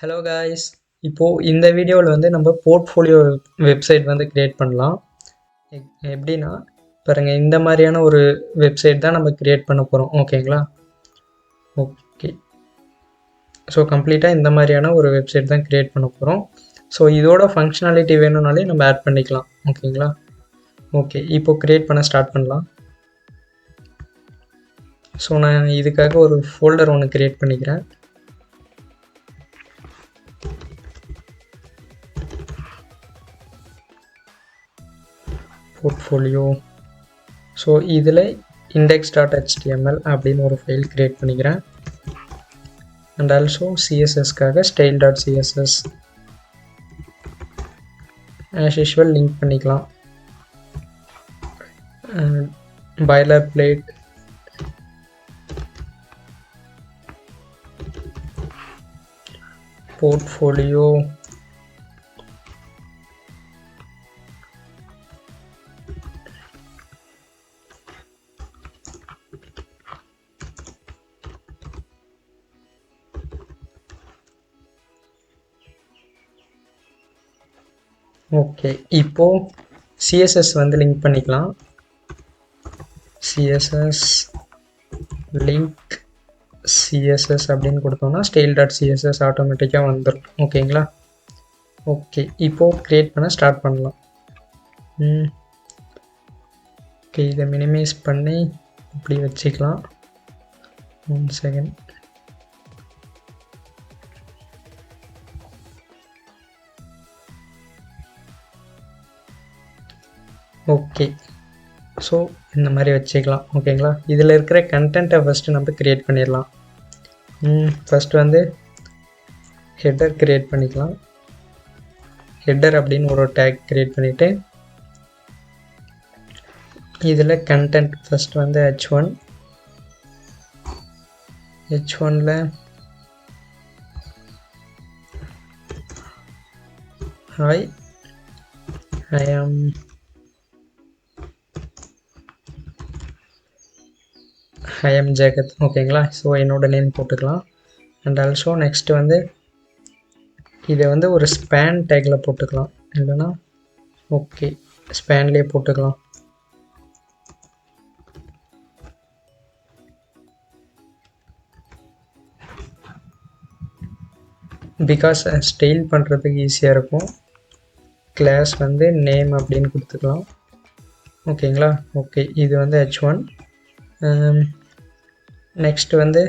Hello guys. இப்போது இந்த வீடியோவில் வந்து நம்ம போர்ட்ஃபோலியோ வெப்சைட் வந்து க்ரியேட் பண்ணலாம். எப்படின்னா பாருங்கள், இந்த மாதிரியான ஒரு வெப்சைட் தான் நம்ம க்ரியேட் பண்ண போகிறோம். ஓகேங்களா? ஓகே. ஸோ கம்ப்ளீட்டாக இந்த மாதிரியான ஒரு வெப்சைட் தான் க்ரியேட் பண்ண போகிறோம். ஸோ இதோட ஃபங்க்ஷனாலிட்டி வேணும்னாலே நம்ம ஆட் பண்ணிக்கலாம். ஓகேங்களா? ஓகே, இப்போது க்ரியேட் பண்ண ஸ்டார்ட் பண்ணலாம். ஸோ நான் இதுக்காக ஒரு ஃபோல்டர் ஒன்று க்ரியேட் பண்ணிக்கிறேன். போர்ட்ஃபோலியோ. ஸோ இதில் index.html அப்படின்னு ஒரு ஃபைல் க்ரியேட் பண்ணிக்கிறேன். அண்ட் ஆல்சோ சிஎஸ்எஸ்க்காக style.css ஆஸ் யூஷுவல் லிங்க் பண்ணிக்கலாம். Boilerplate, portfolio, okay. இப்போது சிஎஸ்எஸ் வந்து லிங்க் பண்ணிக்கலாம். சிஎஸ்எஸ் லிங்க் சிஎஸ்எஸ் அப்படின்னு கொடுத்தோம்னா style.css ஆட்டோமேட்டிக்காக வந்துடும். ஓகேங்களா? ஓகே, இப்போது க்ரியேட் பண்ண ஸ்டார்ட் பண்ணலாம். ஓகே, இதை மினிமைஸ் பண்ணி இப்படி வச்சுக்கலாம். 1 செகண்ட். ஓகே, ஸோ இந்த மாதிரி வச்சுக்கலாம். ஓகேங்களா? இதில் இருக்கிற கண்டென்ட்டை ஃபஸ்ட்டு நம்ம க்ரியேட் பண்ணிடலாம். ஃபஸ்ட்டு வந்து ஹெட்டர் க்ரியேட் பண்ணிக்கலாம். ஹெட்டர் அப்படின்னு ஒரு டேக் க்ரியேட் பண்ணிவிட்டு இதில் கண்டென்ட் ஃபஸ்ட் வந்து h1ல் ஹாய், I am ஜெகத். ஓகேங்களா? ஸோ என்னோட நேம் போட்டுக்கலாம். அண்ட் ஆல்சோ நெக்ஸ்ட்டு வந்து இதை வந்து ஒரு ஸ்பேன் டேக்கில் போட்டுக்கலாம். இல்லைன்னா ஓகே, ஸ்பேன்லேயே போட்டுக்கலாம். பிகாஸ் ஸ்டைல் பண்ணுறதுக்கு ஈஸியாக இருக்கும். கிளாஸ் வந்து நேம் அப்படின்னு கொடுத்துக்கலாம். ஓகேங்களா? ஓகே, இது வந்து h1. நெக்ஸ்ட் வந்து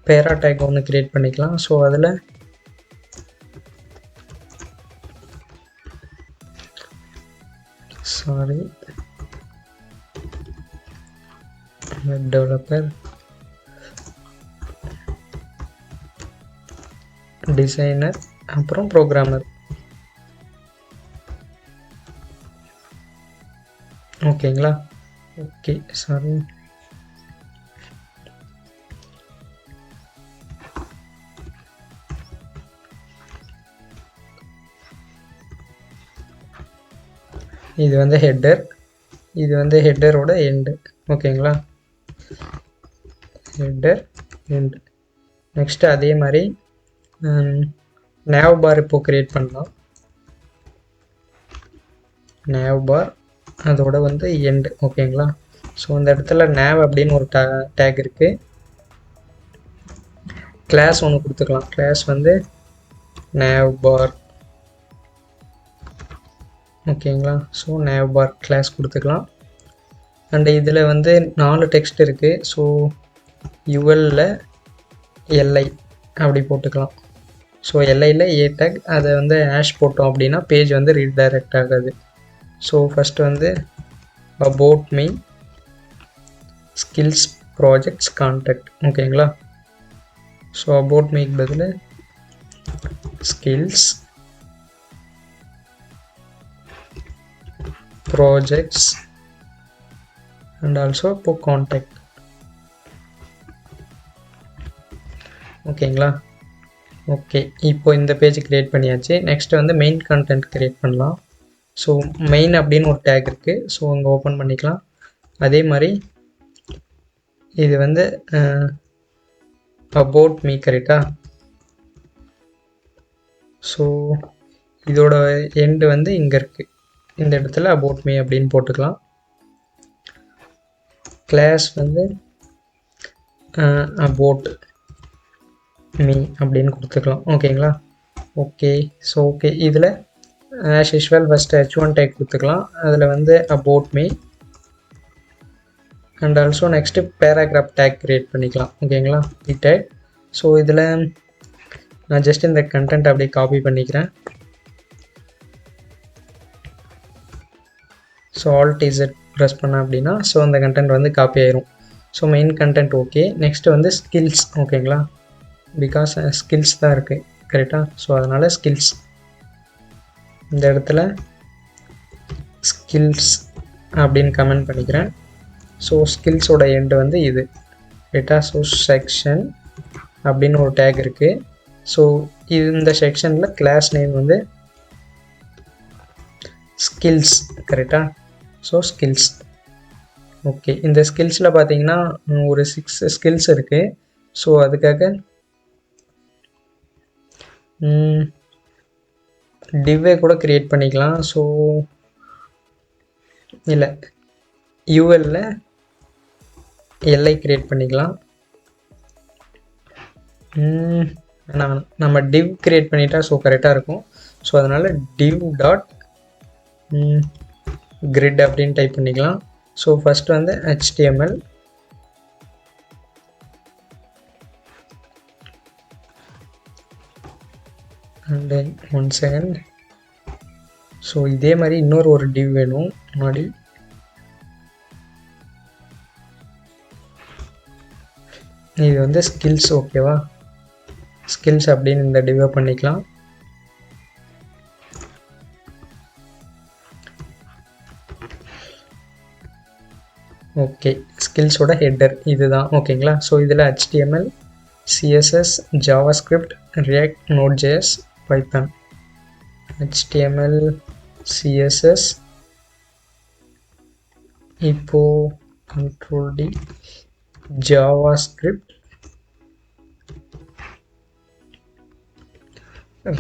பேரா டேக் ஒன்று க்ரியேட் பண்ணிக்கலாம். ஸோ அதில் வெப் டெவலப்பர், டிசைனர், அப்புறம் ப்ரோக்ராமர். ஓகேங்களா? Okay, sorry. இது வந்து ஹெட்டர், இது வந்து ஹெட்டரோட எண்டு. ஓகேங்களா? Header end. நெக்ஸ்ட்டு அதே மாதிரி nav பார் இப்போ க்ரியேட் பண்ணலாம். nav பார் அதோட வந்து எண்டு. ஓகேங்களா? ஸோ இந்த இடத்துல nav அப்படின்னு ஒரு டேக் இருக்குது. கிளாஸ் ஒன்று கொடுத்துக்கலாம். கிளாஸ் வந்து nav பார். ஓகேங்களா? ஸோ nav பார் கிளாஸ் கொடுத்துக்கலாம். அண்ட் இதில் வந்து 4 டெக்ஸ்ட் இருக்குது. ஸோ UL-ல LI அப்படி போட்டுக்கலாம். ஸோ LI-ல A டேக், அதை வந்து ஹேஷ் போட்டோம் அப்படின்னா பேஜ் வந்து ரீடைரக்ட் ஆகாது. ஸோ ஃபஸ்ட்டு வந்து about me, skills, projects, contact. ஓகேங்களா? ஸோ about me பதில் skills, projects, and also இப்போ contact. ஓகேங்களா? ஓகே, இப்போ இந்த பேஜ் க்ரியேட் பண்ணியாச்சு. நெக்ஸ்ட்டு வந்து மெயின் கண்டென்ட் க்ரியேட் பண்ணலாம். ஸோ மெயின் அப்படின்னு ஒரு டேக் இருக்குது. ஸோ அங்கே ஓப்பன் பண்ணிக்கலாம். அதே மாதிரி இது வந்து அபவுட் மீ கரெக்டா. ஸோ இதோட எண்டு வந்து இங்கே இருக்குது, இந்த இடத்துல அபவுட் மீ அப்படின்னு போட்டுக்கலாம். கிளாஸ் வந்து அபவுட் மீ அப்படின்னு கொடுத்துக்கலாம். ஓகேங்களா. ஓகே. ஸோ ஓகே, இதில் as usual first h1 take கொடுத்துக்கலாம். அதில் வந்து about me and also next paragraph take create பண்ணிக்கலாம். ஓகேங்களா, பி டேக். ஸோ இதில் நான் ஜஸ்ட் இந்த கண்டென்ட் அப்படியே காப்பி பண்ணிக்கிறேன். ஸோ ஆல்ட் இசட் ப்ரெஸ் பண்ணேன் அப்படின்னா ஸோ அந்த கண்டென்ட் வந்து காப்பி ஆயிரும். So main content okay. Next வந்து ஸ்கில்ஸ். ஓகேங்களா, பிகாஸ் ஸ்கில்ஸ் தான் இருக்குது கரெக்டாக. ஸோ அதனால் ஸ்கில்ஸ் இந்த இடத்துல ஸ்கில்ஸ் அப்படின்னு கமெண்ட் பண்ணிக்கிறேன். ஸோ ஸ்கில்ஸோட எண்டு வந்து இது கரெக்டாக. ஸோ செக்ஷன் அப்படின்னு ஒரு டேக் இருக்குது. ஸோ இந்த செக்ஷனில் கிளாஸ் நேம் வந்து ஸ்கில்ஸ் கரெக்டாக. So skills. ஓகே, இந்த ஸ்கில்ஸில் பார்த்தீங்கன்னா ஒரு 6 ஸ்கில்ஸ் இருக்குது. ஸோ அதுக்காக டிவ்வே கூட க்ரியேட் பண்ணிக்கலாம். ஸோ இல்லை, யூஎல்ல எல்ஐ க்ரியேட் பண்ணிக்கலாம். நம்ம டிவ் க்ரியேட் பண்ணிட்டா ஸோ கரெக்டாக இருக்கும். ஸோ அதனால் டிவ் டாட் கிரிட் அப்படின்னு டைப் பண்ணிக்கலாம். ஸோ ஃபஸ்ட்டு வந்து HTML and then 1 second. So இதே மாதிரி இன்னொரு ஒரு டிவ் வேணும் முன்னாடி. இது வந்து ஸ்கில்ஸ். ஓகேவா, ஸ்கில்ஸ் அப்படின்னு இந்த டிவை பண்ணிக்கலாம். ஓகே, ஸ்கில்ஸோட ஹெட்டர் இதுதான். ஓகேங்களா. ஸோ இதில் HTML, CSS, JavaScript, React, Node.js, Python. HTML, CSS, இப்போ Ctrl D, JavaScript,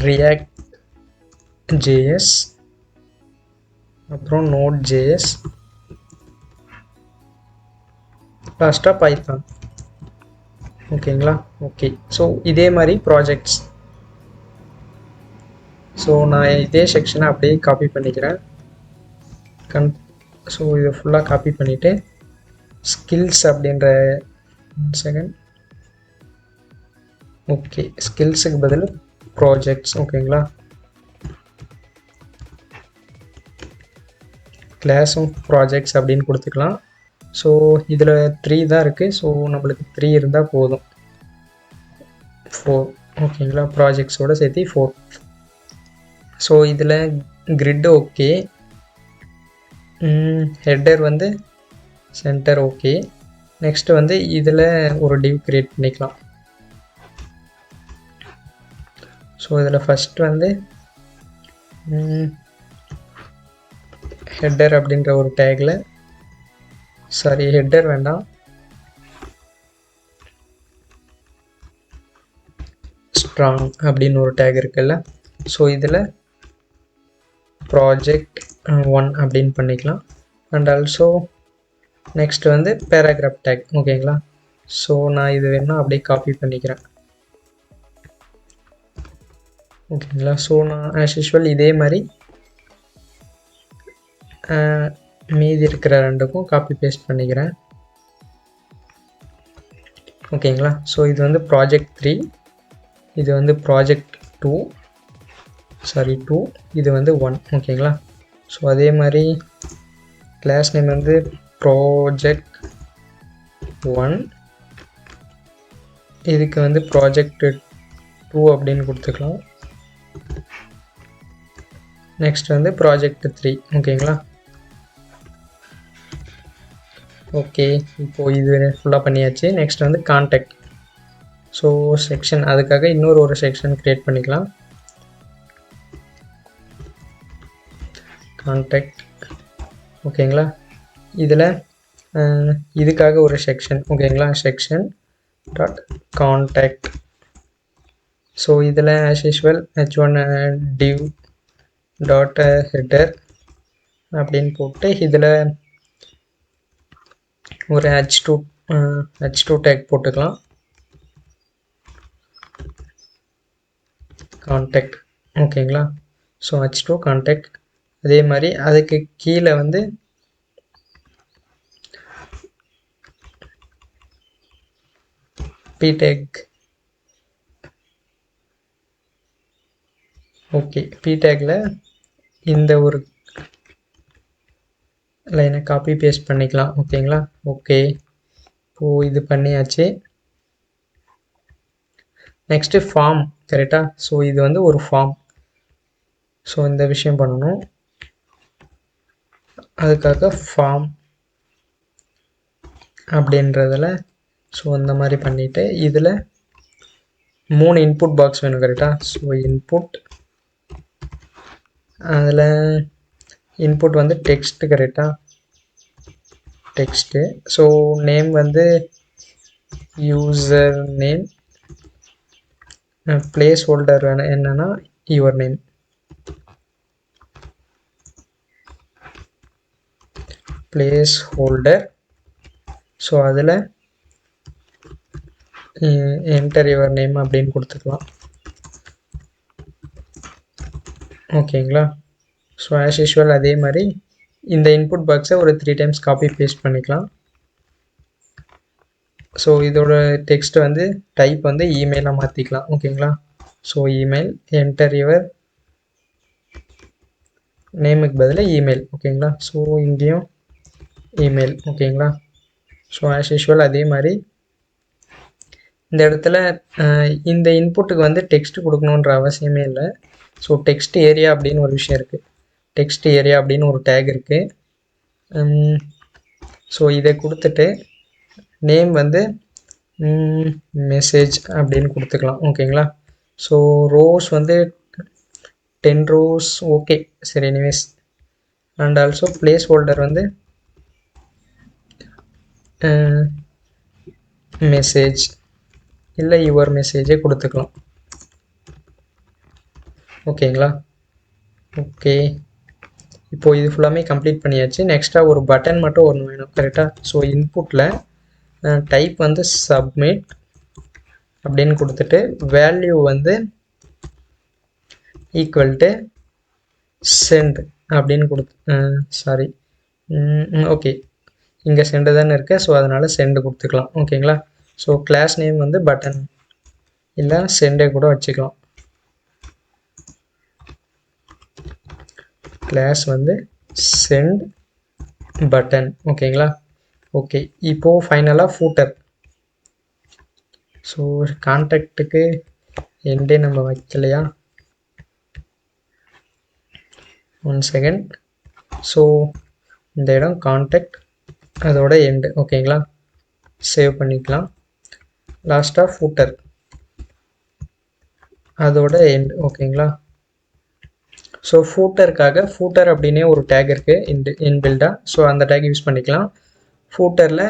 React JS, அப்புறம் Node.js, லாஸ்ட்டாக பைத்தான். ஓகேங்களா. ஓகே, ஸோ இதே மாதிரி ப்ராஜெக்ட்ஸ். ஸோ நான் இதே செக்ஷனை அப்படியே காப்பி பண்ணிக்கிறேன். ஸோ இதை ஃபுல்லாக காப்பி பண்ணிவிட்டு ஸ்கில்ஸ் அப்படின்ற செகண்ட். ஓகே, ஸ்கில்ஸுக்கு பதில் ப்ராஜெக்ட்ஸ். ஓகேங்களா, கிளாஸும் ப்ராஜெக்ட்ஸ் அப்படின்னு கொடுத்துக்கலாம். ஸோ இதில் 3 தான் இருக்குது. ஸோ நம்மளுக்கு 3 இருந்தால் போதும். 4. ஓகேங்களா, ப்ராஜெக்ட்ஸோடு சேர்த்து 4. ஸோ இதில் கிரிட் ஓகே, ஹெட்டர் வந்து சென்டர் ஓகே. நெக்ஸ்ட்டு வந்து இதில் ஒரு டிவ் க்ரியேட் பண்ணிக்கலாம். ஸோ இதில் ஃபஸ்ட்டு வந்து ஹெட்டர் அப்படின்ற ஒரு டேக்கில், சாரி ஹெட்டர் வேண்டாம், ஸ்ட்ராங் அப்படின்னு ஒரு டேக் இருக்குல்ல. ஸோ இதில் ப்ராஜெக்ட் 1 அப்படின்னு பண்ணிக்கலாம். அண்ட் ஆல்சோ நெக்ஸ்ட் வந்து பேராகிராஃப் டேக். ஓகேங்களா. ஸோ நான் இது வேணும்னா அப்படியே காப்பி பண்ணிக்கிறேன். ஓகேங்களா. ஸோ நான் ஆஸ் யூஷுவல் இதே மாதிரி மீதி இருக்கிற ரெண்டுக்கும் காப்பி பேஸ்ட் பண்ணிக்கிறேன். ஓகேங்களா. ஸோ இது வந்து ப்ராஜெக்ட் 3, இது வந்து ப்ராஜெக்ட் 2, இது வந்து 1. ஓகேங்களா. ஸோ அதே மாதிரி கிளாஸ் நேம் வந்து ப்ராஜெக்ட் 1, இதுக்கு வந்து ப்ராஜெக்ட் 2 அப்படின்னு கொடுத்துக்கலாம். நெக்ஸ்ட் வந்து ப்ராஜெக்ட் 3. ஓகேங்களா. ஓகே, இப்போது இது ஃபுல்லாக பண்ணியாச்சு. நெக்ஸ்ட் வந்து கான்டாக்ட். ஸோ செக்ஷன், அதுக்காக இன்னொரு ஒரு செக்ஷன் க்ரியேட் பண்ணிக்கலாம். கான்டாக்ட். ஓகேங்களா. இதில் இதுக்காக ஒரு செக்ஷன். ஓகேங்களா, செக்ஷன் டாட் கான்டாக்ட். ஸோ இதில் as usual h1 div dot header அப்படின்னு போட்டு இதில் ஒரு h2 டேக் போட்டுக்கலாம். கான்டாக்ட் ஓகேங்களா. So h2 contact. அதே மாதிரி அதுக்கு கீழே வந்து p tag. ஓகே, p tagல இந்த ஒரு லைனை காப்பி பேஸ்ட் பண்ணிக்கலாம். ஓகேங்களா. ஓகே, இப்போது இது பண்ணியாச்சு. நெக்ஸ்ட்டு ஃபார்ம் கரெக்டாக. ஸோ இது வந்து ஒரு ஃபார்ம். ஸோ இந்த விஷயம் பண்ணணும். அதுக்காக ஃபார்ம் அப்படின்றதில் ஸோ இந்த மாதிரி பண்ணிவிட்டு இதில் 3 இன்புட் பாக்ஸ் வேணும் கரெக்டாக. ஸோ இன்புட், அதில் இன்புட் வந்து டெக்ஸ்ட்டு கரெக்டாக, டெக்ஸ்ட்டு. ஸோ நேம் வந்து யூசர் நேம், பிளேஸ் ஹோல்டர் வேணும் என்னென்னா your name. Place holder. So அதில் என்டர் யுவர் நேம் அப்படின்னு கொடுத்துக்கலாம். ஓகேங்களா. ஸோ ஆஸ் யூஷுவல் அதே மாதிரி இந்த இன்புட் பாக்ஸை ஒரு 3 டைம்ஸ் காப்பி பேஸ்ட் பண்ணிக்கலாம். ஸோ இதோட டெக்ஸ்ட் வந்து டைப் வந்து இமெயிலாக மாற்றிக்கலாம். ஓகேங்களா. ஸோ இமெயில், என்டர் யுவர் நேமுக்கு பதிலாக இமெயில். ஓகேங்களா. ஸோ இங்கேயும் இமெயில். ஓகேங்களா. ஸோ ஆஸ் யூஷுவல் அதே மாதிரி இந்த இடத்துல இந்த இன்புட்டுக்கு வந்து டெக்ஸ்ட் கொடுக்கணுன்ற அவசியமே இல்லை. ஸோ டெக்ஸ்ட் ஏரியா அப்படின்னு ஒரு விஷயம் இருக்குது. டெக்ஸ்ட் ஏரியா அப்படின்னு ஒரு டேக் இருக்குது. ஸோ இதை கொடுத்துட்டு நேம் வந்து மெசேஜ் அப்படின்னு கொடுத்துக்கலாம். ஓகேங்களா. ஸோ ரோஸ் வந்து 10 rows. ஓகே சரி, anyways. And also place holder வந்து மெசேஜ் இல்லை யுவர் மெசேஜே கொடுத்துக்கலாம். ஓகேங்களா. ஓகே, இப்போது இது ஃபுல்லாமே கம்ப்ளீட் பண்ணியாச்சு. நெக்ஸ்ட்டாக ஒரு பட்டன் மட்டும் ஒன்று வேணும் கரெக்டாக. ஸோ இன்புட்டில் டைப் வந்து சப்மிட் அப்படின்னு கொடுத்துட்டு வேல்யூ வந்து ஈக்குவல் டு சென்ட் அப்படின்னு சாரி, ஓகே இங்கே சென்டு தானே இருக்குது. ஸோ அதனால் சென்டு கொடுத்துக்கலாம். ஓகேங்களா. ஸோ கிளாஸ் நேம் வந்து பட்டன் இல்லை சென்டே கூட வச்சுக்கலாம். கிளாஸ் வந்து சென்ட் பட்டன். ஓகேங்களா. ஓகே, இப்போது ஃபைனலாக ஃபூட்டர். ஸோ கான்டாக்டுக்கு எண்டே நம்ம வைக்கலையா, 1 செகண்ட். ஸோ இந்த இடம் கான்டாக்ட், அதோட எண்டு. ஓகேங்களா. சேவ் பண்ணிக்கலாம். லாஸ்ட்டாக ஃபூட்டர், அதோட எண்டு. ஓகேங்களா. ஸோ ஃபூட்டருக்காக ஃபூட்டர் அப்படின்னே ஒரு டேக் இருக்குது இன்பில்டாக. ஸோ அந்த டேக் யூஸ் பண்ணிக்கலாம். ஃபூட்டரில்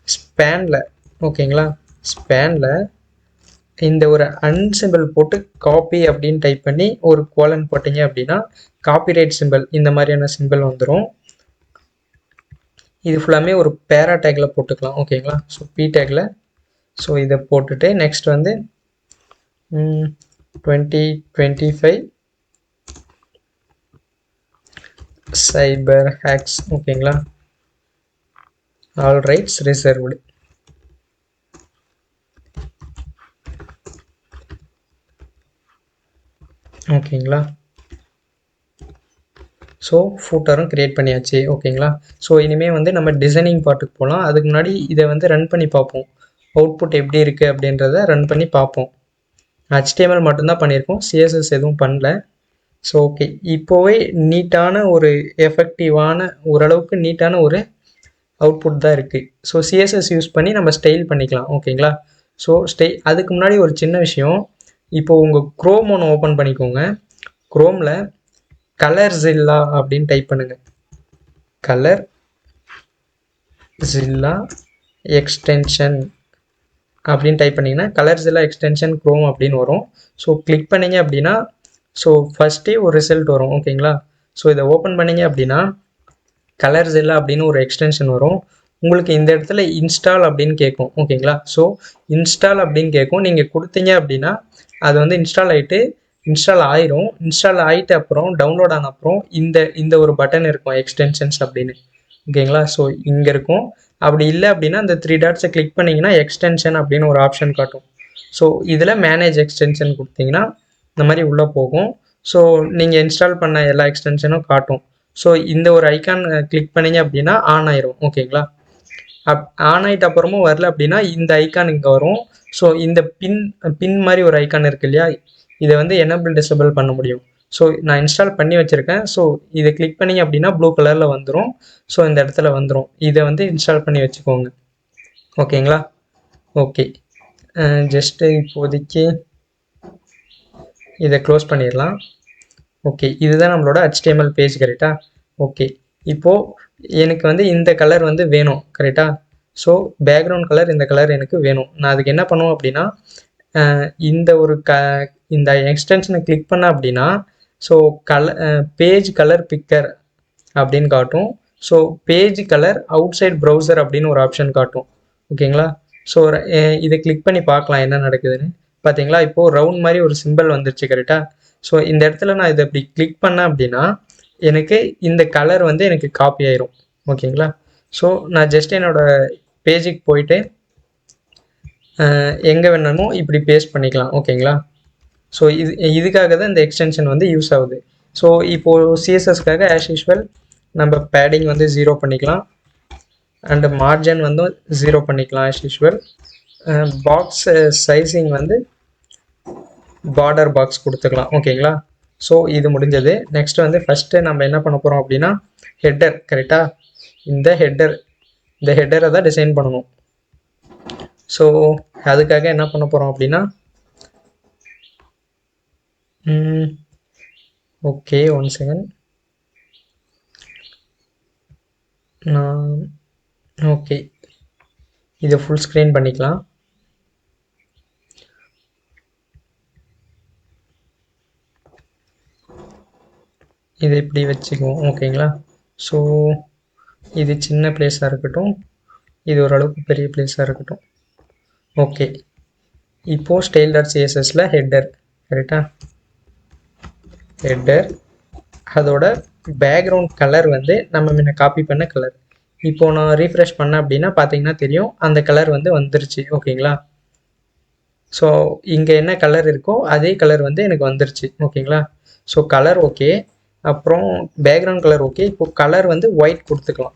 ஸ்பேனில், ஓகேங்களா, ஸ்பேனில் இந்த ஒரு அன்சிம்பிள் போட்டு காப்பி அப்படின்னு டைப் பண்ணி ஒரு கோலன் போட்டிங்க அப்படின்னா காப்பிரைட் சிம்பிள் இந்த மாதிரியான சிம்பிள் வந்துடும். இது ஃபுல்லாமே ஒரு பேரா டேக்கில் போட்டுக்கலாம். ஓகேங்களா. ஸோ பி டேக்கில் ஸோ இதை போட்டுட்டு நெக்ஸ்ட் வந்து 2025 சைபர் ஹேக்ஸ். ஓகேங்களா. All rights reserved. ஓகேங்களா. ஸோ ஃபூட்டரும் க்ரியேட் பண்ணியாச்சு. ஓகேங்களா. ஸோ இனிமேல் வந்து நம்ம டிசைனிங் பார்ட்டுக்கு போகலாம். அதுக்கு முன்னாடி இதை வந்து ரன் பண்ணி பார்ப்போம். அவுட்புட் எப்படி இருக்குது அப்படின்றத ரன் பண்ணி பார்ப்போம். HTML மட்டும்தான் பண்ணியிருக்கோம், CSS எதுவும் பண்ணல. ஸோ ஓகே, இப்போவே நீட்டான ஒரு எஃபெக்டிவான ஓரளவுக்கு நீட்டான ஒரு அவுட்புட் தான் இருக்குது. ஸோ CSS யூஸ் பண்ணி நம்ம ஸ்டைல் பண்ணிக்கலாம். ஓகேங்களா. ஸோ அதுக்கு முன்னாடி ஒரு சின்ன விஷயம். இப்போது உங்கள் க்ரோம் ஒன்று ஓப்பன் பண்ணிக்கோங்க. க்ரோமில் கலர்ஸில்லா அப்படின்னு டைப் பண்ணுங்கள். கலர்ஸில்லா எக்ஸ்டென்ஷன் அப்படின்னு டைப் பண்ணிங்கன்னா கலர்ஸில்லா எக்ஸ்டென்ஷன் க்ரோம் அப்படின்னு வரும். ஸோ கிளிக் பண்ணிங்க அப்படின்னா ஸோ ஃபஸ்ட்டே ஒரு ரிசல்ட் வரும். ஓகேங்களா? ஸோ இதை ஓப்பன் பண்ணிங்க அப்படின்னா கலர்ஸில்லா அப்படின்னு ஒரு எக்ஸ்டென்ஷன் வரும். உங்களுக்கு இந்த இடத்துல இன்ஸ்டால் அப்படின்னு கேட்கும். ஓகேங்களா? ஸோ இன்ஸ்டால் அப்படின்னு கேட்கும். நீங்கள் கொடுத்தீங்க அப்படின்னா அது வந்து இன்ஸ்டால் ஆயிரும். இன்ஸ்டால் ஆகிட்டு அப்புறம் டவுன்லோட் ஆன அப்புறம் இந்த ஒரு பட்டன் இருக்கும் எக்ஸ்டென்ஷன்ஸ் அப்படின்னு. ஓகேங்களா? ஸோ இங்கே இருக்கும். அப்படி இல்லை அப்படின்னா அந்த 3 டாட்ஸை கிளிக் பண்ணிங்கன்னா எக்ஸ்டென்ஷன் அப்படின்னு ஒரு ஆப்ஷன் காட்டும். ஸோ இதில் மேனேஜ் எக்ஸ்டென்ஷன் கொடுத்தீங்கன்னா இந்த மாதிரி உள்ளே போகும். ஸோ நீங்கள் இன்ஸ்டால் பண்ண எல்லா எக்ஸ்டென்ஷனும் காட்டும். ஸோ இந்த ஒரு ஐக்கான் கிளிக் பண்ணிங்க அப்படின்னா ஆன் ஆயிரும். ஓகேங்களா? ஆன் ஆகிட்ட அப்புறமும் வரல அப்படின்னா இந்த ஐக்கான் இங்கே வரும். ஸோ இந்த பின் மாதிரி ஒரு ஐக்கான் இருக்கு இல்லையா, இதை வந்து எனேபிள் டிசேபிள் பண்ண முடியும். ஸோ நான் இன்ஸ்டால் பண்ணி வச்சுருக்கேன். ஸோ இதை கிளிக் பண்ணிங்க அப்படின்னா ப்ளூ கலரில் வந்துடும். ஸோ இந்த இடத்துல வந்துடும். இதை வந்து இன்ஸ்டால் பண்ணி வச்சுக்கோங்க. ஓகேங்களா? ஓகே, ஜஸ்ட்டு இப்போதைக்கு இதை க்ளோஸ் பண்ணிடலாம். ஓகே, இதுதான் நம்மளோட HTML பேஜ். கரெக்டாக? ஓகே, இப்போது எனக்கு வந்து இந்த கலர் வந்து வேணும். கரெக்டாக? ஸோ பேக்ரவுண்ட் கலர் இந்த கலர் எனக்கு வேணும். நான் அதுக்கு என்ன பண்ணுவோம் அப்படின்னா இந்த எக்ஸ்டென்ஷனை கிளிக் பண்ண அப்படின்னா ஸோ பேஜ் கலர் பிக்கர் அப்படின்னு காட்டும். So page colour outside browser அப்படின்னு ஒரு ஆப்ஷன் காட்டும். ஓகேங்களா? ஸோ இதை கிளிக் பண்ணி பார்க்கலாம் என்ன நடக்குதுன்னு. பார்த்தீங்களா? இப்போது ரவுண்ட் மாதிரி ஒரு சிம்பிள் வந்துருச்சு. கரெக்டாக? ஸோ இந்த இடத்துல நான் இதை இப்படி கிளிக் பண்ணேன் அப்படின்னா எனக்கு இந்த கலர் வந்து எனக்கு காப்பி ஆயிரும். ஓகேங்களா? ஸோ நான் ஜஸ்ட் என்னோடய பேஜுக்கு போயிட்டு எங்கே வேணுமோ இப்படி பேஸ்ட் பண்ணிக்கலாம். ஓகேங்களா? ஸோ இதுக்காக தான் இந்த எக்ஸ்டென்ஷன் வந்து யூஸ் ஆகுது. ஸோ இப்போது சிஎஸ்எஸ்க்காக ஆஸ் யூஷுவல் நம்ம பேடிங் வந்து 0 பண்ணிக்கலாம். அண்டு மார்ஜின் வந்து 0 பண்ணிக்கலாம் ஆஸ் யூஷுவல். பாக்ஸ் சைஸிங் வந்து பார்டர் பாக்ஸ் கொடுத்துக்கலாம். ஓகேங்களா? ஸோ இது முடிஞ்சது. நெக்ஸ்ட் வந்து ஃபஸ்ட்டு நம்ம என்ன பண்ண போகிறோம் அப்படின்னா ஹெட்டர். கரெக்டாக? இந்த ஹெட்டரை தான் டிசைன் பண்ணணும். ஸோ அதுக்காக என்ன பண்ண போகிறோம் அப்படின்னா ஓகே, 1 செகண்ட். ஓகே, இதை ஃபுல் ஸ்க்ரீன் பண்ணிக்கலாம். இதை இப்படி வச்சுக்குவோம். ஓகேங்களா? ஸோ இது சின்ன பிளேஸாக இருக்கட்டும், இது ஓரளவுக்கு பெரிய பிளேஸாக இருக்கட்டும். ஓகே, இப்போது style.cssல ஹெட்டர். கரெக்டாக? ஹெட்டர் அதோட பேக்ரவுண்ட் கலர் வந்து நம்ம முன்ன காப்பி பண்ண கலர். இப்போது நான் ரீஃப்ரெஷ் பண்ணேன் அப்படின்னா பார்த்தீங்கன்னா தெரியும் அந்த கலர் வந்து வந்துருச்சு. ஓகேங்களா? ஸோ இங்கே என்ன கலர் இருக்கோ அதே கலர் வந்து எனக்கு வந்துருச்சு. ஓகேங்களா? ஸோ கலர் ஓகே, அப்புறம் பேக்ரவுண்ட் கலர் ஓகே. இப்போது கலர் வந்து ஒயிட் கொடுத்துக்கலாம்.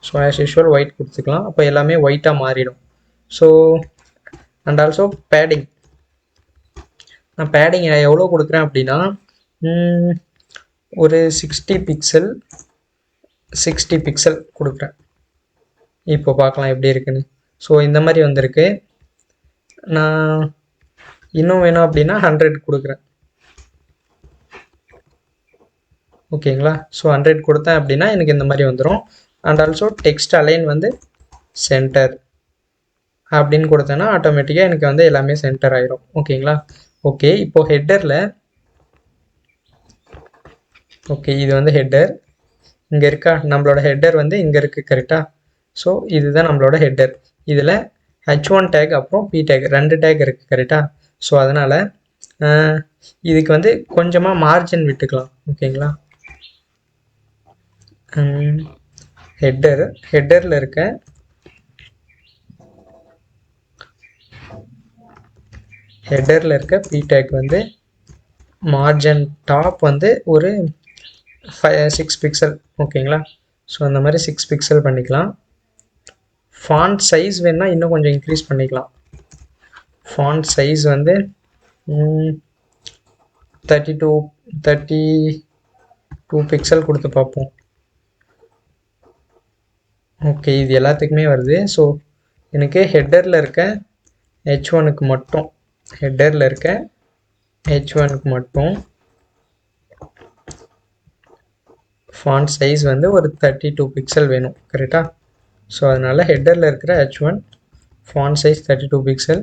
ஸோ ஆஸ் யூஷுவல் ஒயிட் கொடுத்துக்கலாம். அப்போ எல்லாமே ஒயிட்டாக மாறிடும். So and also padding. நான் பேடிங் எவ்வளோ கொடுக்குறேன் அப்படின்னா ஒரு 60 பிக்சல் கொடுக்குறேன். இப்போ பார்க்கலாம் எப்படி இருக்குன்னு. ஸோ இந்த மாதிரி வந்திருக்கு. நான் இன்னும் வேணும் அப்படின்னா 100 கொடுக்குறேன். ஓகேங்களா? ஸோ 100 கொடுத்தேன் அப்படின்னா எனக்கு இந்த மாதிரி வந்துடும். அண்ட் ஆல்சோ டெக்ஸ்ட் அலைன் வந்து சென்டர் அப்படின்னு கொடுத்தேன்னா ஆட்டோமேட்டிக்காக எனக்கு வந்து எல்லாமே சென்டர் ஆயிரும். ஓகேங்களா? ஓகே, இப்போது ஹெட்டரில் ஓகே, இது வந்து ஹெட்டர் இங்கே இருக்கா. நம்மளோட ஹெட்டர் வந்து இங்கே இருக்குது. கரெக்டாக? ஸோ இதுதான் நம்மளோட ஹெட்டர். இதில் H1 டேக் அப்புறம் P டேக் 2 டேக் இருக்குது. கரெக்டாக? ஸோ அதனால் இதுக்கு வந்து கொஞ்சமாக மார்ஜின் விட்டுக்கலாம். ஓகேங்களா? ஹெட்டரில் இருக்க P டேக் வந்து மார்ஜின் டாப் வந்து ஒரு 6 பிக்சல். ஓகேங்களா? ஸோ அந்த மாதிரி 6 பிக்சல் பண்ணிக்கலாம். ஃபாண்ட் சைஸ் வேணால் இன்னும் கொஞ்சம் இன்க்ரீஸ் பண்ணிக்கலாம். ஃபாண்ட் சைஸ் வந்து 32 பிக்சல் கொடுத்து பார்ப்போம். ஓகே, இது எல்லாத்துக்குமே வருது. ஸோ எனக்கு ஹெட்டரில் இருக்க H1க்கு மட்டும் ஃபாண்ட் சைஸ் வந்து ஒரு 32 பிக்சல் வேணும். கரெக்டாக? ஸோ அதனால் ஹெட்டரில் இருக்கிற H1 ஃபாண்ட் சைஸ் 32 பிக்சல்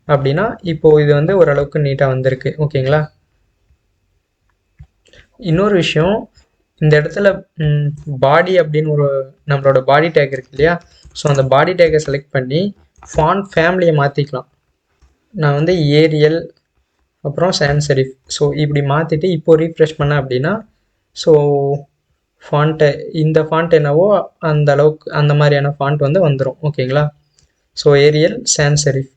அப்படின்னா இப்போது இது வந்து ஓரளவுக்கு நீட்டாக வந்திருக்கு. ஓகேங்களா? இன்னொரு விஷயம், இந்த இடத்துல பாடி அப்படின்னு ஒரு நம்மளோட பாடி டேக் இருக்கு இல்லையா? ஸோ அந்த பாடி டேக்கை செலக்ட் பண்ணி ஃபாண்ட் ஃபேமிலியை மாற்றிக்கலாம். நான் வந்து ஏரியல் அப்புறம் சான்ஸ் செரிஃப் ஸோ இப்படி மாற்றிட்டு இப்போது ரீஃப்ரெஷ் பண்ணேன் அப்படின்னா ஸோ ஃபாண்ட்டை இந்த ஃபாண்ட் என்னவோ அந்த அளவுக்கு அந்த மாதிரியான ஃபாண்ட் வந்து வந்துடும். ஓகேங்களா? ஸோ ஏரியல் சான்ஸ் செரிஃப்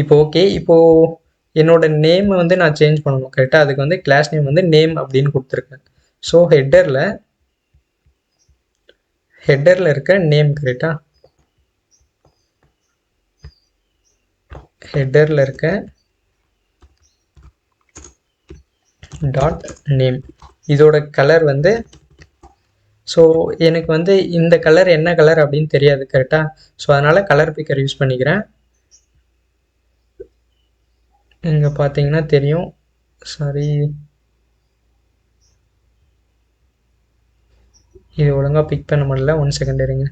இப்போ ஓகே. இப்போது என்னோட நேம் வந்து நான் சேஞ்ச் பண்ணணும். கரெக்டாக? அதுக்கு வந்து கிளாஸ் நேம் வந்து நேம் அப்படின்னு கொடுத்துருக்கேன். ஸோ ஹெட்டரில் இருக்க நேம் கரெக்டாக ஹெட்டரில் இருக்க டாட் நேம் இதோட கலர் வந்து ஸோ எனக்கு வந்து இந்த கலர் என்ன கலர் அப்படின்னு தெரியாது. கரெக்டாக? ஸோ அதனால் கலர் பிக்கர் யூஸ் பண்ணிக்கிறேன். இங்கே பார்த்தீங்கன்னா தெரியும். சாரி, இது ஒழுங்காக பிக் பண்ண முடியல. 1 செகண்ட் இருங்க.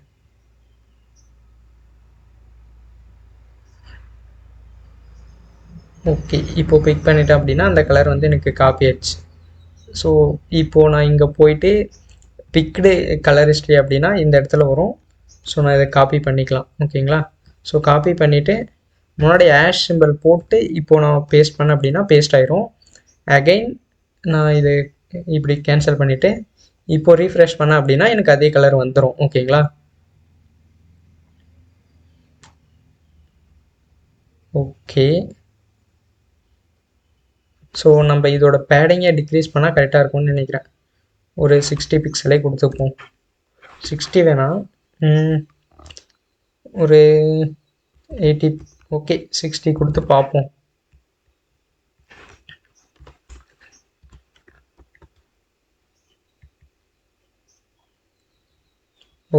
ஓகே, இப்போது பிக் பண்ணிட்டேன் அப்படின்னா அந்த கலர் வந்து எனக்கு காப்பி ஆயிடுச்சு. ஸோ இப்போது நான் இங்கே போயிட்டு பிக்டு கலர் ஹிஸ்ட்ரி அப்படின்னா இந்த இடத்துல வரும். ஸோ நான் இதை காப்பி பண்ணிக்கலாம். ஓகேங்களா? ஸோ காப்பி பண்ணிவிட்டு முன்னாடி ஆஷ் சிம்பிள் போட்டு இப்போது நான் பேஸ்ட் பண்ணேன் அப்படின்னா பேஸ்ட் ஆயிரும். அகைன் நான் இது இப்படி கேன்சல் பண்ணிவிட்டு இப்போது ரீஃப்ரெஷ் பண்ணேன் அப்படின்னா எனக்கு அதே கலர் வந்துடும். ஓகேங்களா? ஓகே, ஸோ நம்ம இதோட பேடிங்கை டிக்ரீஸ் பண்ணால் கரெக்டாக இருக்கும்னு நினைக்கிறேன். ஒரு 60 பிக்சலே கொடுத்துப்போம். 60 வேணாம், ஒரு 80. ஓகே, 60 கொடுத்து பார்ப்போம்.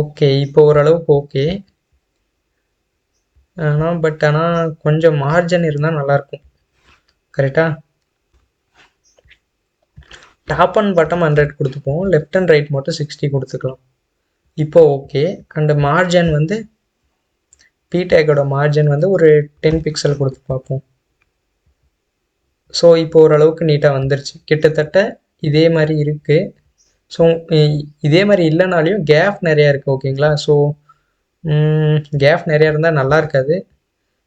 ஓகே, இப்போ ஓரளவுக்கு ஓகே. ஆனால் கொஞ்சம் மார்ஜின் இருந்தால் நல்லாயிருக்கும். கரெக்டாக? டாப் அண்ட் பாட்டம் 100 கொடுத்துப்போம். லெஃப்ட் அண்ட் ரைட் மட்டும் 60 கொடுத்துக்கலாம். இப்போ ஓகே. அண்ட் மார்ஜின் வந்து பிடேக்கோட மார்ஜின் வந்து ஒரு 10 பிக்சல் கொடுத்து பார்ப்போம். ஸோ இப்போ ஓரளவுக்கு நீட்டாக வந்துருச்சு. கிட்டத்தட்ட இதே மாதிரி இருக்குது. ஸோ இதே மாதிரி இல்லைனாலையும் கேப் நிறையா இருக்குது. ஓகேங்களா? ஸோ கேப் நிறையா இருந்தால் நல்லா இருக்காது.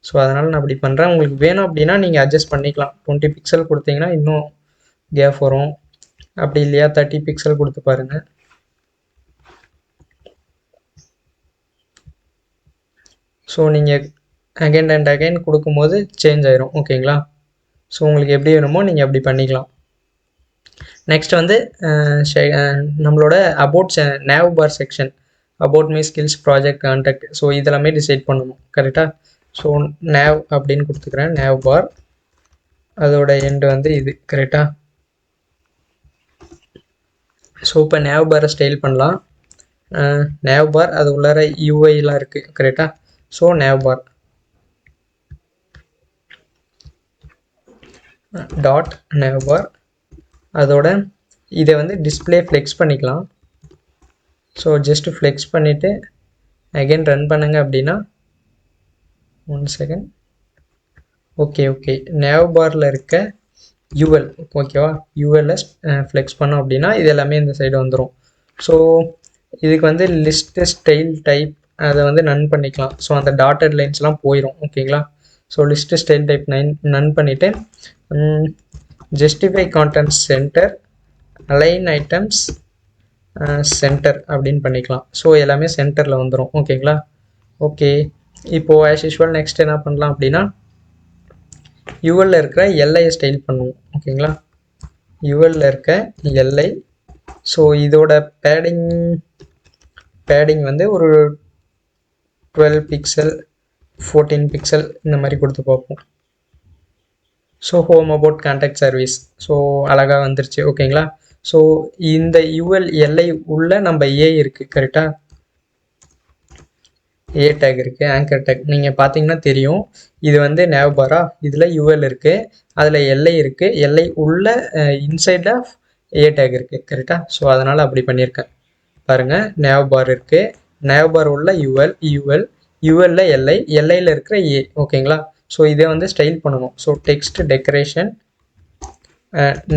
ஸோ அதனால் நான் அப்படி பண்ணுறேன். உங்களுக்கு வேணும் அப்படின்னா நீங்கள் அட்ஜஸ்ட் பண்ணிக்கலாம். 20 பிக்சல் கொடுத்தீங்கன்னா இன்னும் கேப் வரும். அப்படி இல்லையா 30 பிக்சல் கொடுத்து பாருங்கள். ஸோ நீங்கள் அகைன் அண்ட் அகைன் கொடுக்கும்போது சேஞ்ச் ஆயிரும். ஓகேங்களா? ஸோ உங்களுக்கு எப்படி வேணுமோ நீங்கள் அப்படி பண்ணிக்கலாம். நெக்ஸ்ட் வந்து நம்மளோட about nav bar section, about me, skills, project, contact, so இதெல்லாமே டிசைட் பண்ணணும். கரெக்டாக? ஸோ நேவ் அப்படின்னு கொடுத்துக்கிறேன். நேவ் பார் அதோட எண்டு வந்து இது. கரெக்டாக? ஸோ இப்போ நேவ் பாரை ஸ்டைல் பண்ணலாம். நேவ் பார் அது உள்ளார யூஐலாம் இருக்குது. கரெக்டாக? So nav bar dot nav bar அதோட இதை வந்து டிஸ்பிளே ஃப்ளெக்ஸ் பண்ணிக்கலாம். ஸோ ஜஸ்ட்டு ஃப்ளெக்ஸ் பண்ணிவிட்டு அகைன் ரன் பண்ணுங்க அப்படின்னா 1 செகண்ட். ஓகே ஓகே, நேவ் பாரில் இருக்க யூஎல் ஓகேவா? யூஎல்எஸ் ஃப்ளெக்ஸ் பண்ணோம் அப்படின்னா இது எல்லாமே இந்த சைடு வந்துடும். ஸோ இதுக்கு வந்து லிஸ்ட்டு ஸ்டைல் டைப் அதை வந்து நன் பண்ணிக்கலாம். ஸோ அந்த டாட்டட் லைன்ஸ்லாம் போயிடும். ஓகேங்களா? So list style type none பண்ணிவிட்டு justify content centre, align items center அப்படின்னு பண்ணிக்கலாம். ஸோ எல்லாமே சென்டரில் வந்துடும். ஓகேங்களா? ஓகே, இப்போது ஆஸ் யூஷுவல் நெக்ஸ்ட் என்ன பண்ணலாம் அப்படின்னா யூஎல்ல இருக்கிற எல்ஐயை ஸ்டைல் பண்ணுவோம். ஓகேங்களா? யூஎல்ல இருக்க எல்ஐ. ஸோ இதோட பேடிங் வந்து ஒரு 12 பிக்சல் 14 பிக்சல் இந்த மாதிரி கொடுத்து பார்ப்போம். So home about contact service. So அழகாக வந்துருச்சு. ஓகேங்களா? ஸோ இந்த யூஎல் எல்ஐ உள்ள நம்ம ஏ இருக்குது. கரெக்டாக? ஏ டேக் இருக்குது, ஆங்கர் டேக். நீங்கள் பார்த்தீங்கன்னா தெரியும். இது வந்து நேவ் பாரா, இதில் யூஎல் இருக்குது, அதில் எல்ஐ இருக்குது, எல்ஐ உள்ள இன்சைட் ஆஃப் ஏ டேக் இருக்குது. கரெக்டாக? ஸோ அதனால் அப்படி பண்ணியிருக்கேன். பாருங்கள், நேவ் பார் இருக்குது, நேவ்பார் உள்ள யூஎல்ல எல்ஐயில் இருக்கிற ஏ. ஓகேங்களா? ஸோ இதை வந்து ஸ்டைல் பண்ணணும். ஸோ டெக்ஸ்ட் டெக்கரேஷன்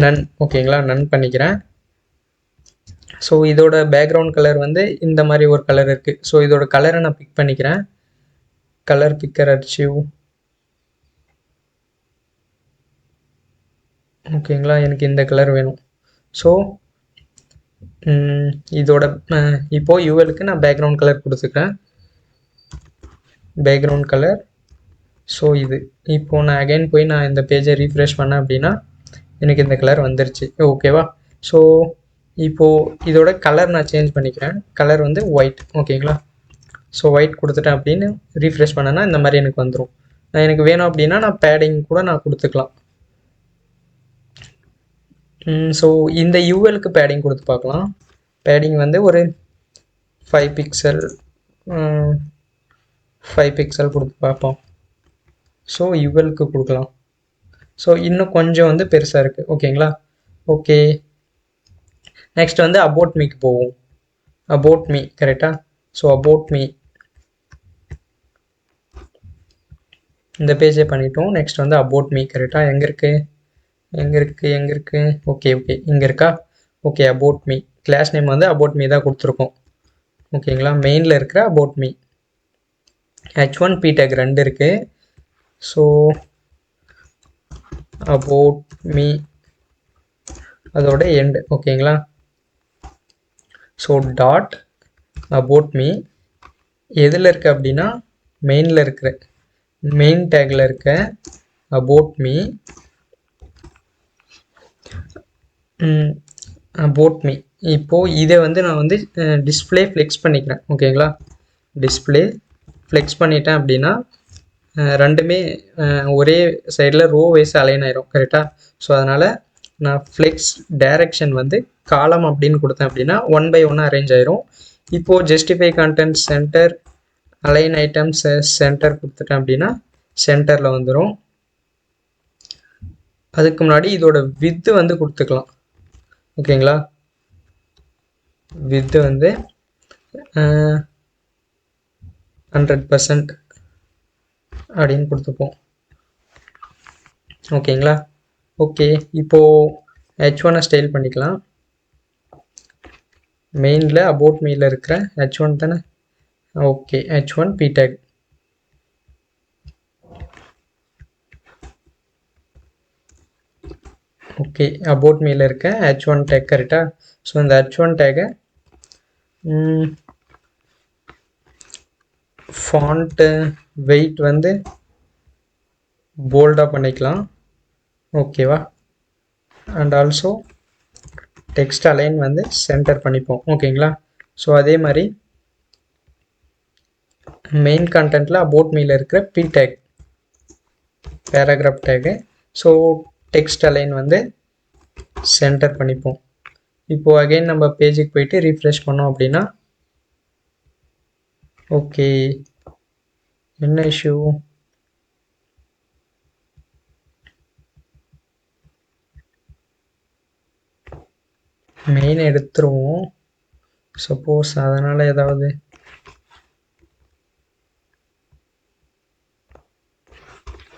நன். ஓகேங்களா? நன் பண்ணிக்கிறேன். ஸோ இதோட பேக்ரவுண்ட் கலர் வந்து இந்த மாதிரி ஒரு கலர் இருக்குது. ஸோ இதோட கலரை நான் பிக் பண்ணிக்கிறேன். Colour bigger achieve. ஓகேங்களா? எனக்கு இந்த கலர் வேணும். ஸோ இதோட இப்போது யூஎலுக்கு நான் பேக்ரவுண்ட் கலர் கொடுத்துக்கிறேன். Background colour. ஸோ இது இப்போது நான் அகைன் போய் நான் இந்த பேஜை ரீஃப்ரெஷ் பண்ணேன் அப்படின்னா எனக்கு இந்த கலர் வந்துருச்சு. ஓகேவா? ஸோ இப்போது இதோட கலர் நான் சேஞ்ச் பண்ணிக்கிறேன். கலர் வந்து ஒயிட். ஓகேங்களா? ஸோ ஒயிட் கொடுத்துட்டேன் அப்படின்னு ரீஃப்ரெஷ் பண்ணேன்னா இந்த மாதிரி எனக்கு வந்துடும். நான் எனக்கு வேணும் அப்படின்னா நான் பேடிங் கூட நான் கொடுத்துக்கலாம். ஸோ இந்த யூஎலுக்கு பேடிங் கொடுத்து பார்க்கலாம். பேடிங் வந்து ஒரு 5 பிக்சல் கொடுத்து பார்ப்போம். ஸோ யூஎலுக்கு கொடுக்கலாம். ஸோ இன்னும் கொஞ்சம் வந்து பெருசாக இருக்குது. ஓகேங்களா? ஓகே, நெக்ஸ்ட் வந்து அபவுட் மீக்கு போவோம். அபவுட் மீ கரெக்டாக? ஸோ அபவுட் மீ இந்த பேஜே பண்ணிட்டோம். நெக்ஸ்ட் வந்து அபவுட் மீ கரெக்டாக? எங்கே இருக்குது? ஓகே இங்கே இருக்கா? Okay, about me class name வந்து அபவுட் மீ தான் கொடுத்துருக்கோம். ஓகேங்களா? மெயினில் இருக்கிற about me h1 p tag 2 இருக்குது. ஸோ அபவுட் மீ அதோட எண்டு. ஓகேங்களா? ஸோ டாட் அபவுட் மீ எதில் இருக்குது அப்படின்னா மெயினில் இருக்கிற மெயின் டேக்கில் இருக்க அபவுட் மீ இப்போது இதை வந்து நான் வந்து டிஸ்பிளே ஃப்ளெக்ஸ் பண்ணிக்கிறேன். ஓகேங்களா? டிஸ்பிளே ஃப்ளெக்ஸ் பண்ணிட்டேன் அப்படின்னா ரெண்டுமே ஒரே சைடில் ரோ வைஸ் அலைன் ஆயிரும். கரெக்டாக? ஸோ அதனால் நான் ஃப்ளெக்ஸ் டைரக்ஷன் வந்து காலம் அப்படின்னு கொடுத்தேன் அப்படின்னா 1 by 1 அரேஞ்ச் ஆயிரும். இப்போது justify content center align items center கொடுத்துட்டேன் அப்படின்னா சென்டரில் வந்துடும். அதுக்கு முன்னாடி இதோட வித்து வந்து கொடுத்துக்கலாம். ஓகேங்களா? வித்து வந்து 100% அப்படின்னு கொடுத்துப்போம். ஓகேங்களா? ஓகே, இப்போது h1 ஸ்டைல் பண்ணிக்கலாம். மெயினில் அபவுட் மீல இருக்கிற h1 தானே? Okay, h1 p tag. Okay, about மீல இருக்க h1 டேக் கரெக்டாக? ஸோ இந்த h1 டேக்கை ஃபாண்ட்டு வெயிட் வந்து போல்டாக பண்ணிக்கலாம். ஓகேவா? அண்ட் ஆல்சோ டெக்ஸ்ட் அலைன் வந்து சென்டர் பண்ணிப்போம். ஓகேங்களா? ஸோ அதே மாதிரி மெயின் கண்டென்ட்டில் அபவுட் மீல இருக்கிற p tag பேராகிராஃப் டேக்கு. ஸோ டெக்ஸ்ட் அலைன் வந்து சென்டர் பண்ணிப்போம். இப்போது அகைன் நம்ம பேஜுக்கு போயிட்டு ரீஃப்ரெஷ் பண்ணோம் அப்படின்னா ஓகே, என்ன இஷ்யூ? மெயின் எடுத்துருவோம். சப்போஸ் அதனால் ஏதாவது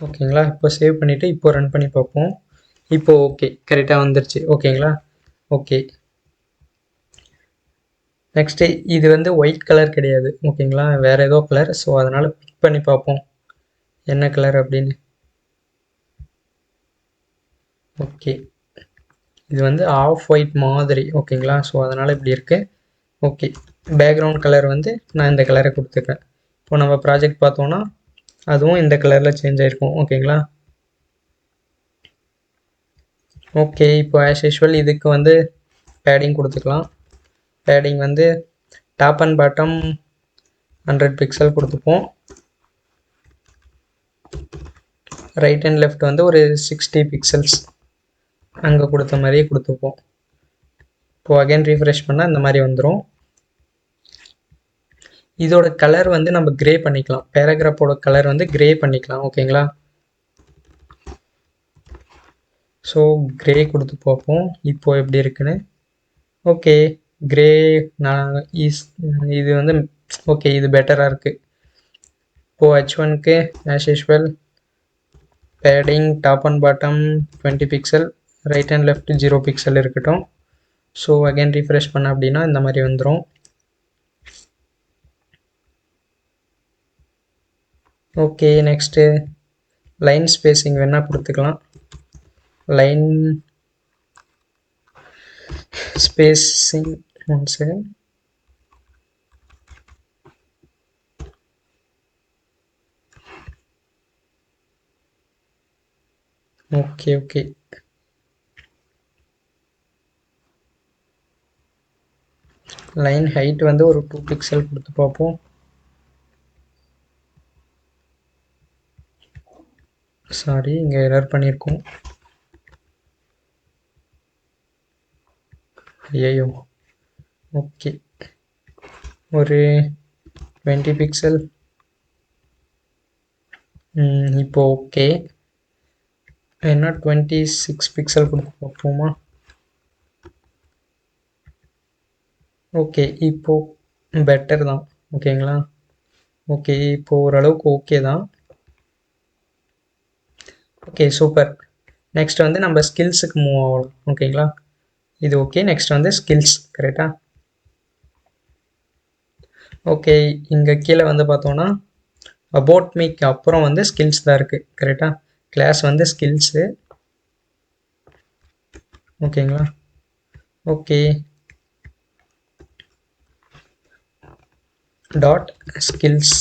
ஓகேங்களா? இப்போ சேவ் பண்ணிவிட்டு இப்போ ரன் பண்ணி பார்ப்போம். இப்போது ஓகே, கரெக்டாக வந்துருச்சு. ஓகேங்களா? ஓகே, நெக்ஸ்ட்டு இது வந்து ஒயிட் கலர் கிடையாது. ஓகேங்களா? வேறு ஏதோ கலர். ஸோ அதனால் பிக் பண்ணி பார்ப்போம் என்ன கலர் அப்படின்னு. ஓகே, இது வந்து ஆஃப் ஒயிட் மாதிரி. ஓகேங்களா? ஸோ அதனால் இப்படி இருக்குது. ஓகே, பேக்ரவுண்ட் கலர் வந்து நான் இந்த கலரை கொடுத்துருக்கேன். இப்போ நம்ம ப்ராஜெக்ட் பார்த்தோன்னா அதுவும் இந்த கலரில் சேஞ்ச் ஆகிருக்கும். ஓகேங்களா? ஓகே, இப்போ ஆஸ் யூஷுவல் இதுக்கு வந்து பேடிங் கொடுத்துக்கலாம். பேடிங் வந்து டாப் அண்ட் பாட்டம் 100 பிக்சல் கொடுத்துப்போம். ரைட் அண்ட் லெஃப்ட் வந்து ஒரு 60 பிக்சல்ஸ் அங்கே கொடுத்த மாதிரியே கொடுத்துப்போம். இப்போது அகைன் ரீஃப்ரெஷ் பண்ணால் இந்த மாதிரி வந்துடும். இதோட கலர் வந்து நம்ம கிரே பண்ணிக்கலாம். பேராகிராஃபோட கலர் வந்து கிரே பண்ணிக்கலாம். ஓகேங்களா? ஸோ கிரே கொடுத்து பார்ப்போம் இப்போது எப்படி இருக்குன்னு. ஓகே, கிரே நான் இது வந்து ஓகே, இது பெட்டராக இருக்குது. இப்போது H1க்கு as usual padding top and bottom 20 pixel, right and left 0 pixel இருக்கட்டும். ஸோ அகைன் ரீஃப்ரெஷ் பண்ண அப்படின்னா இந்த மாதிரி வந்துடும். ஓகே, நெக்ஸ்ட்டு லைன் ஸ்பேஸிங் வேணால் கொடுத்துக்கலாம். Line spacing 1 second. Okay line height வந்து ஒரு 2 பிக்சல் கொடுத்து பார்ப்போம். சாரி, இங்கே எரர் பண்ணியிருக்கோம். ஐயோ, ஓகே, ஒரு 20 பிக்சல். இப்போ ஓகே, என்ன 26 பிக்சல் கொடுத்து பார்ப்போமா? ஓகே, இப்போது பெட்டர் தான். ஓகேங்களா? ஓகே, இப்போது ஓரளவுக்கு ஓகே தான். Okay, super. நெக்ஸ்ட் வந்து நம்ம ஸ்கில்ஸுக்கு மூவ் ஆகலாம். ஓகேங்களா? இது ஓகே. நெக்ஸ்ட் வந்து ஸ்கில்ஸ். கரெக்டாக? ஓகே, இங்கே கீழே வந்து பார்த்தோன்னா அபவுட் மீக்கு அப்புறம் வந்து ஸ்கில்ஸ் தான் இருக்குது. கரெக்டாக? கிளாஸ் வந்து ஸ்கில்ஸு. ஓகேங்களா? Okay, dot skills.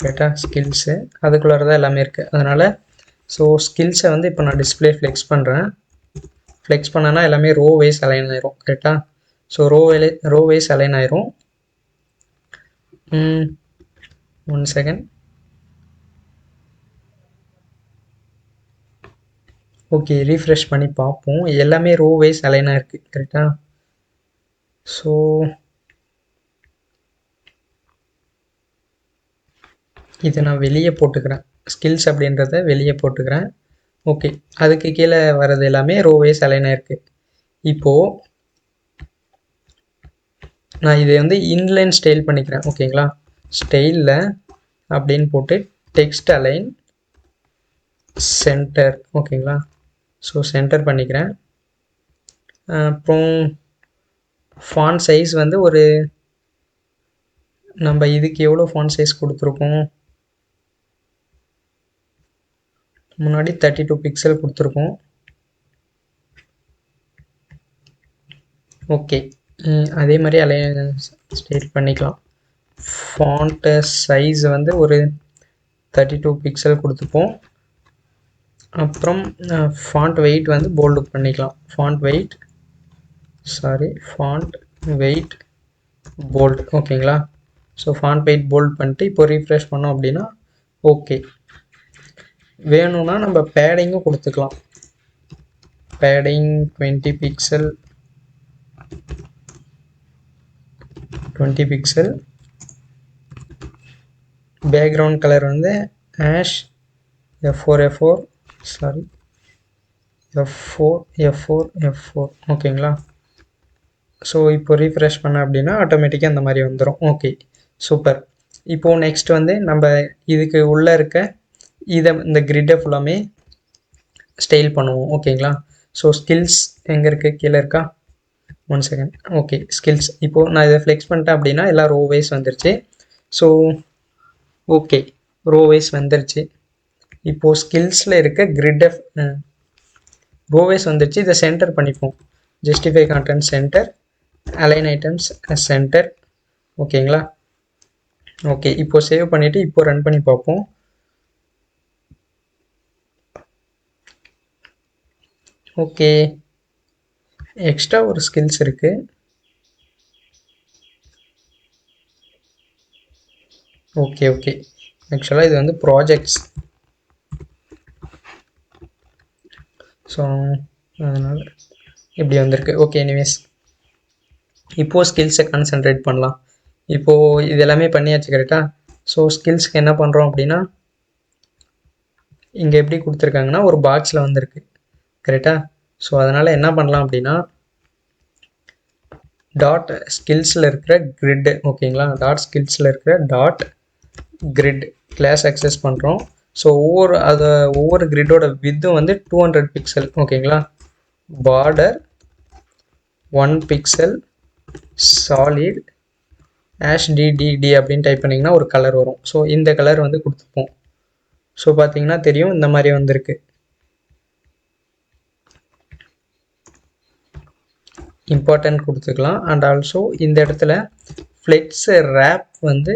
கரெக்டாக? ஸ்கில்ஸு அதுக்குள்ளார தான் எல்லாமே இருக்குது. அதனால் ஸோ ஸ்கில்ஸை வந்து இப்போ நான் டிஸ்பிளே ஃப்ளெக்ஸ் பண்ணுறேன். ஃப்ளெக்ஸ் பண்ணனா எல்லாமே ரோ வைஸ் அலைன் ஆயிரும். கரெக்டாக? ஸோ ரோ வைஸ் அலைன் ஆயிரும். 1 செகண்ட். ஓகே, ரீஃப்ரெஷ் பண்ணி பார்ப்போம். எல்லாமே ரோ வைஸ் அலைனாக இருக்குது. கரெக்டாக? ஸோ இதை நான் வெளியே போட்டுக்கிறேன். ஸ்கில்ஸ் அப்படின்றத வெளியே போட்டுக்கிறேன். ஓகே, அதுக்கு கீழே வர்றது எல்லாமே ரோ வைஸ் அலைனாக இருக்குது. இப்போது நான் இதை வந்து இன்லைன் ஸ்டைல் பண்ணிக்கிறேன். ஓகேங்களா? ஸ்டைலில் அப்படின்னு போட்டு டெக்ஸ்ட் அலைன் சென்டர். ஓகேங்களா? ஸோ சென்டர் பண்ணிக்கிறேன். அப்புறம் ஃபாண்ட் சைஸ் வந்து ஒரு நம்ம இதுக்கு எவ்வளோ ஃபாண்ட் சைஸ் கொடுத்துருக்கோம்? முன்னாடி 32 பிக்சல் கொடுத்துருக்கோம். ஓகே, அதே மாதிரி அலைன் ஸ்டைல் பண்ணிக்கலாம். ஃபாண்ட்டு சைஸ் வந்து ஒரு 32 பிக்சல் கொடுத்துப்போம். அப்புறம் ஃபாண்ட் வெயிட் வந்து போல்டு பண்ணிக்கலாம். Font weight bold. ஓகேங்களா? ஸோ ஃபாண்ட் வெயிட் போல்ட் பண்ணிட்டு இப்போ ரீஃப்ரெஷ் பண்ணோம் அப்படின்னா ஓகே. வேணும்னா நம்ம பேடிங்கும் கொடுத்துக்கலாம். பேடிங் 20 பிக்சல் பேக்ரவுண்ட் கலர் வந்து ஆஷ் F4 சாரி F4. ஓகேங்களா? ஸோ இப்போ ரீஃப்ரெஷ் பண்ண அப்படின்னா ஆட்டோமேட்டிக்காக அந்த மாதிரி வந்துடும். Okay, super. இப்போது நெக்ஸ்ட் வந்து நம்ம இதுக்கு உள்ளே இருக்க இந்த கிரிட்டை ஃபுல்லாமே ஸ்டைல் பண்ணுவோம். ஓகேங்களா? ஸோ ஸ்கில்ஸ் எங்கே இருக்குது? கீழே இருக்கா? 1 செகண்ட். Okay, skills. இப்போது நான் இதை ஃப்ளெக்ஸ் பண்ணிட்டேன் அப்படின்னா எல்லாம் ரோ வைஸ் வந்துருச்சு. ஸோ ஓகே, ரோ வைஸ் வந்துருச்சு. இப்போது ஸ்கில்ஸில் இருக்க கிரிட்டை ரோ வைஸ் வந்துருச்சு. இதை சென்டர் பண்ணிப்போம். Justify content centre, align items centre. ஓகேங்களா? ஓகே, இப்போது சேவ் பண்ணிவிட்டு இப்போ ரன் பண்ணி பார்ப்போம். ஓகே, எக்ஸ்ட்ரா ஒரு ஸ்கில்ஸ் இருக்குது. ஓகே, ஆக்சுவலாக இது வந்து ப்ராஜெக்ட்ஸ். ஸோ அதனால் இப்படி வந்திருக்கு. ஓகே, எனிவேஸ் இப்போது ஸ்கில்ஸை கான்சென்ட்ரேட் பண்ணலாம். இப்போது இது எல்லாமே பண்ணியாச்சு. கரெக்டாக? ஸோ ஸ்கில்ஸ்க்கு என்ன பண்ணுறோம் அப்படின்னா இங்கே எப்படி கொடுத்துருக்காங்கன்னா ஒரு பாக்ஸில் வந்திருக்கு. கரெக்டாக? ஸோ அதனால் என்ன பண்ணலாம் அப்படின்னா டாட் ஸ்கில்ஸில் இருக்கிற கிரிட் ஓகேங்களா, டாட் ஸ்கில்ஸில் இருக்கிற டாட் கிரிட் கிளாஸ் அக்சஸ் பண்ணுறோம். ஸோ ஒவ்வொரு கிரிட்டோட வித்தும் வந்து 200 பிக்சல் ஓகேங்களா. பார்டர் 1 பிக்சல் சாலிட் #DDD அப்படின்னு டைப் பண்ணிங்கன்னா ஒரு கலர் வரும். ஸோ இந்த கலர் வந்து கொடுத்துப்போம். ஸோ பார்த்தீங்கன்னா தெரியும் இந்த மாதிரி வந்திருக்கு. இம்பார்ட்டன்ட் கொடுத்துக்கலாம். அண்ட் ஆல்சோ இந்த இடத்துல ஃப்ளெக்ஸ் ரேப் வந்து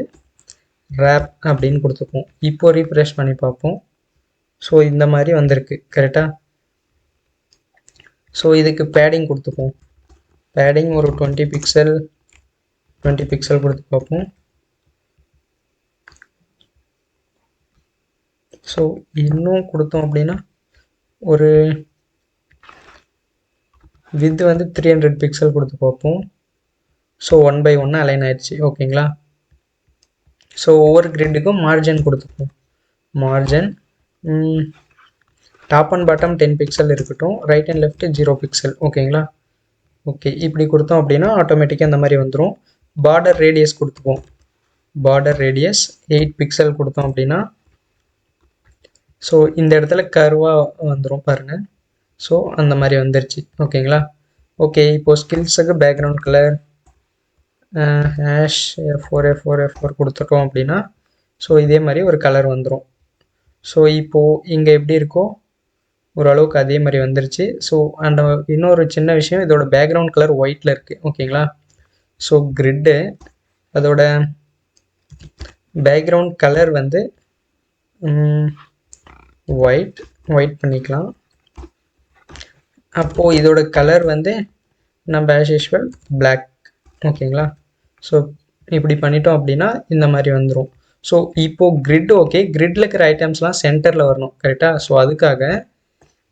ரேப் அப்படின்னு கொடுத்துப்போம். இப்போ ரீஃப்ரெஷ் பண்ணி பார்ப்போம். ஸோ இந்த மாதிரி வந்திருக்கு கரெக்டாக. ஸோ இதுக்கு பேடிங் கொடுத்துப்போம். பேடிங் ஒரு 20 பிக்சல் கொடுத்து பார்ப்போம். ஸோ இன்னும் கொடுத்தோம் அப்படின்னா ஒரு வித் வந்து 300 பிக்சல் கொடுத்து பார்ப்போம். ஸோ 1 by 1 அலைன் ஆயிடுச்சு ஓகேங்களா. ஸோ ஒவ்வொரு கிரிட்டுக்கும் மார்ஜின் கொடுத்துப்போம். Margin top and bottom 10 pixel இருக்கட்டும், ரைட் அண்ட் லெஃப்ட் 0 பிக்சல் ஓகேங்களா. ஓகே இப்படி கொடுத்தோம் அப்படின்னா ஆட்டோமேட்டிக்காக இந்த மாதிரி வந்துடும். பார்டர் ரேடியஸ் கொடுத்துப்போம். பார்டர் ரேடியஸ் 8 பிக்சல் கொடுத்தோம் அப்படின்னா ஸோ இந்த இடத்துல கர்வாக வந்துடும் பாருங்கள். ஸோ அந்த மாதிரி வந்துருச்சு ஓகேங்களா. ஓகே இப்போது ஸ்கில்ஸுக்கு பேக்ரவுண்ட் கலர் #F4 கொடுத்துட்டோம் அப்படின்னா ஸோ இதே மாதிரி ஒரு கலர் வந்துடும். ஸோ இப்போது இங்கே எப்படி இருக்கோ ஓரளவுக்கு அதே மாதிரி வந்துருச்சு. ஸோ அண்ட் இன்னொரு சின்ன விஷயம், இதோட பேக்ரவுண்ட் கலர் ஒயிட்டில் இருக்குது ஓகேங்களா. ஸோ கிரிட்டு அதோட பேக்ரவுண்ட் கலர் வந்து ஒயிட் பண்ணிக்கலாம். அப்போது இதோட கலர் வந்து நம்ம ஆஸ் யூஷுவல் பிளாக் ஓகேங்களா. ஸோ இப்படி பண்ணிட்டோம் அப்படின்னா இந்த மாதிரி வந்துடும். ஸோ இப்போது கிரிட் ஓகே, கிரிட்டில் இருக்கிற ஐட்டம்ஸ்லாம் சென்டரில் வரணும் கரெக்டாக. ஸோ அதுக்காக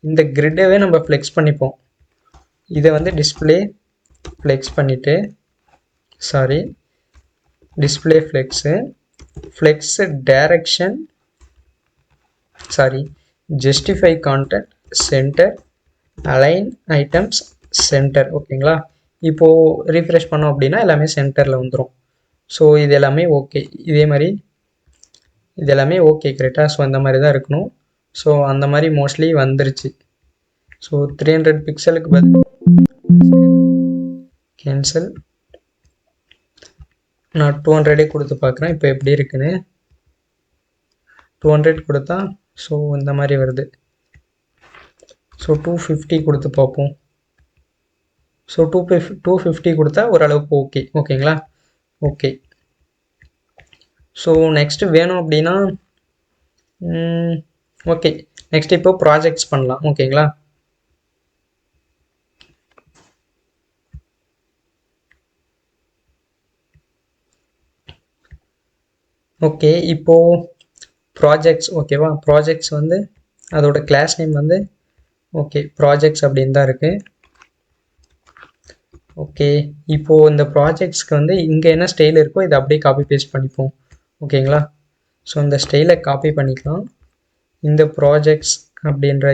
இந்த கிரிட்டவே நம்ம ஃப்ளெக்ஸ் பண்ணிப்போம். இதை வந்து டிஸ்பிளே ஃப்ளெக்ஸ் பண்ணிவிட்டு display flex direction justify content centre align items centre ஓகேங்களா. இப்போது ரீஃப்ரெஷ் பண்ணோம் அப்படின்னா எல்லாமே சென்டரில் வந்துடும். ஸோ இது எல்லாமே ஓகே, இது எல்லாமே ஓகே கரெக்டாக. ஸோ அந்த மாதிரி தான் இருக்கணும். ஸோ அந்த மாதிரி மோஸ்ட்லி வந்துருச்சு. ஸோ 300 பிக்சலுக்கு பதில் கேன்சல், நான் 200 கொடுத்து பார்க்குறேன் இப்போ எப்படி இருக்குன்னு. 200 கொடுத்தா ஸோ இந்த மாதிரி வருது. ஸோ 250 கொடுத்து பார்ப்போம். ஸோ 250 கொடுத்தா ஓரளவுக்கு ஓகேங்களா. ஓகே ஸோ நெக்ஸ்ட்டு வேணும் அப்படின்னா ஓகே நெக்ஸ்ட் இப்போ ப்ராஜெக்ட்ஸ் பண்ணலாம் ஓகேங்களா. ஓகே இப்போது ப்ராஜெக்ட்ஸ் ஓகேவா. ப்ராஜெக்ட்ஸ் வந்து அதோட கிளாஸ் நேம் வந்து ஓகே ப்ராஜெக்ட்ஸ் அப்படின்னு தான் இருக்குது. ஓகே இப்போது இந்த ப்ராஜெக்ட்ஸ்க்கு வந்து இங்கே என்ன ஸ்டைல் இருக்கோ இதை அப்படியே காப்பி பேஸ்ட் பண்ணிப்போம் ஓகேங்களா. ஸோ இந்த ஸ்டைலை காப்பி பண்ணிக்கலாம். இந்த ப்ராஜெக்ட்ஸ் அப்படின்ற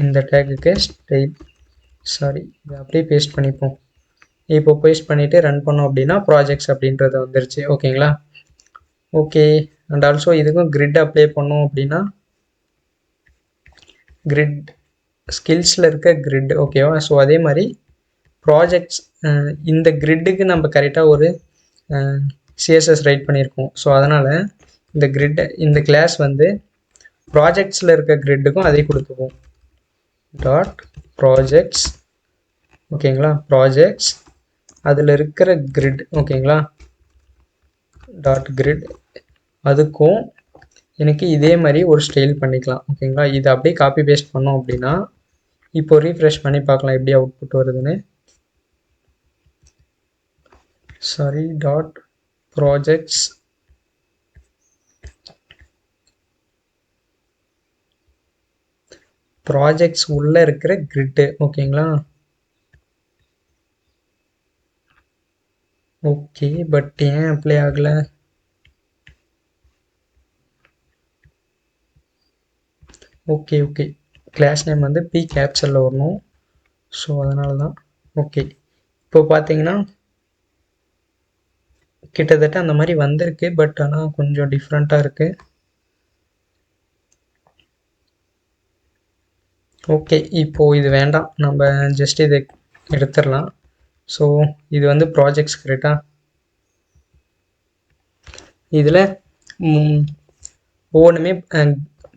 இந்த டேக்குக்கு ஸ்டைல் இதை அப்படியே பேஸ்ட் பண்ணிப்போம். இப்போ பேஸ்ட் பண்ணிவிட்டு ரன் பண்ணோம் அப்படின்னா ப்ராஜெக்ட்ஸ் அப்படின்றது வந்துருச்சு ஓகேங்களா. ஓகே அண்ட் ஆல்சோ இதுக்கும் கிரிட் அப்ளை பண்ணோம் அப்படின்னா கிரிட் ஸ்கில்ஸில் இருக்க கிரிட் ஓகேவா. ஸோ அதே மாதிரி ப்ராஜெக்ட்ஸ் இந்த கிரிட்டுக்கு நம்ம கரெக்டாக ஒரு சிஎஸ்எஸ் ரைட் பண்ணியிருக்கோம். ஸோ அதனால் இந்த கிளாஸ் வந்து ப்ராஜெக்ட்ஸில் இருக்க கிரிட்டுக்கும் அதே கொடுத்துப்போம். டாட் ப்ராஜெக்ட்ஸ் ஓகேங்களா. ப்ராஜெக்ட்ஸ் அதில் இருக்கிற கிரிட் ஓகேங்களா. டாட் கிரிட் அதுக்கும் எனக்கு இதே மாதிரி ஒரு ஸ்டைல் பண்ணிக்கலாம் ஓகேங்களா. இதை அப்படியே காப்பி பேஸ்ட் பண்ணோம் அப்படின்னா இப்போ ரீஃப்ரெஷ் பண்ணி பார்க்கலாம் எப்படி அவுட்புட் வருதுன்னு. டாட் ப்ராஜெக்ட்ஸ் உள்ளே இருக்கிற கிரிட்டு ஓகேங்களா. ஓகே பட் ஏன் அப்ளை ஆகலை. ஓகே கிளாஸ் நேம் வந்து பி கேப்சலில் வரணும். ஸோ அதனால தான். ஓகே இப்போ பார்த்தீங்கன்னா கிட்டத்தட்ட அந்த மாதிரி வந்திருக்கு. பட் ஆனால் கொஞ்சம் டிஃப்ரெண்ட்டாக இருக்குது. ஓகே, இப்போது இது வேண்டாம், நம்ம ஜஸ்ட் இதை எடுத்துடலாம். ஸோ இது வந்து ப்ராஜெக்ட்ஸ் கரெக்டாக. இதில் ஒவ்வொன்றுமே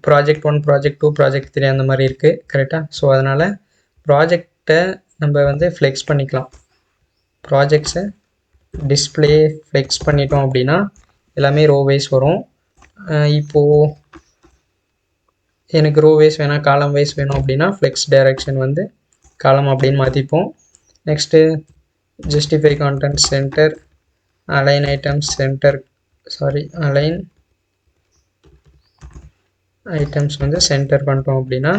ப்ராஜெக்ட் 1, ப்ராஜெக்ட் 2, ப்ராஜெக்ட் 3 அந்த மாதிரி இருக்குது கரெக்டாக. ஸோ அதனால் ப்ராஜெக்டை நம்ம வந்து ஃப்ளெக்ஸ் பண்ணிக்கலாம். ப்ராஜெக்ட்ஸை டிஸ்பிளே ஃப்ளெக்ஸ் பண்ணிட்டோம் அப்படின்னா எல்லாமே ரோ வைஸ் வரும். இப்போது எனக்கு ரோ வைஸ் வேணாம், காலம் வைஸ் வேணும் அப்படின்னா ஃப்ளெக்ஸ் டைரக்ஷன் வந்து காலம் அப்படின்னு மாற்றிப்போம். Next justify content centre, align items center, align items வந்து சென்டர் பண்ணிட்டோம் அப்படின்னா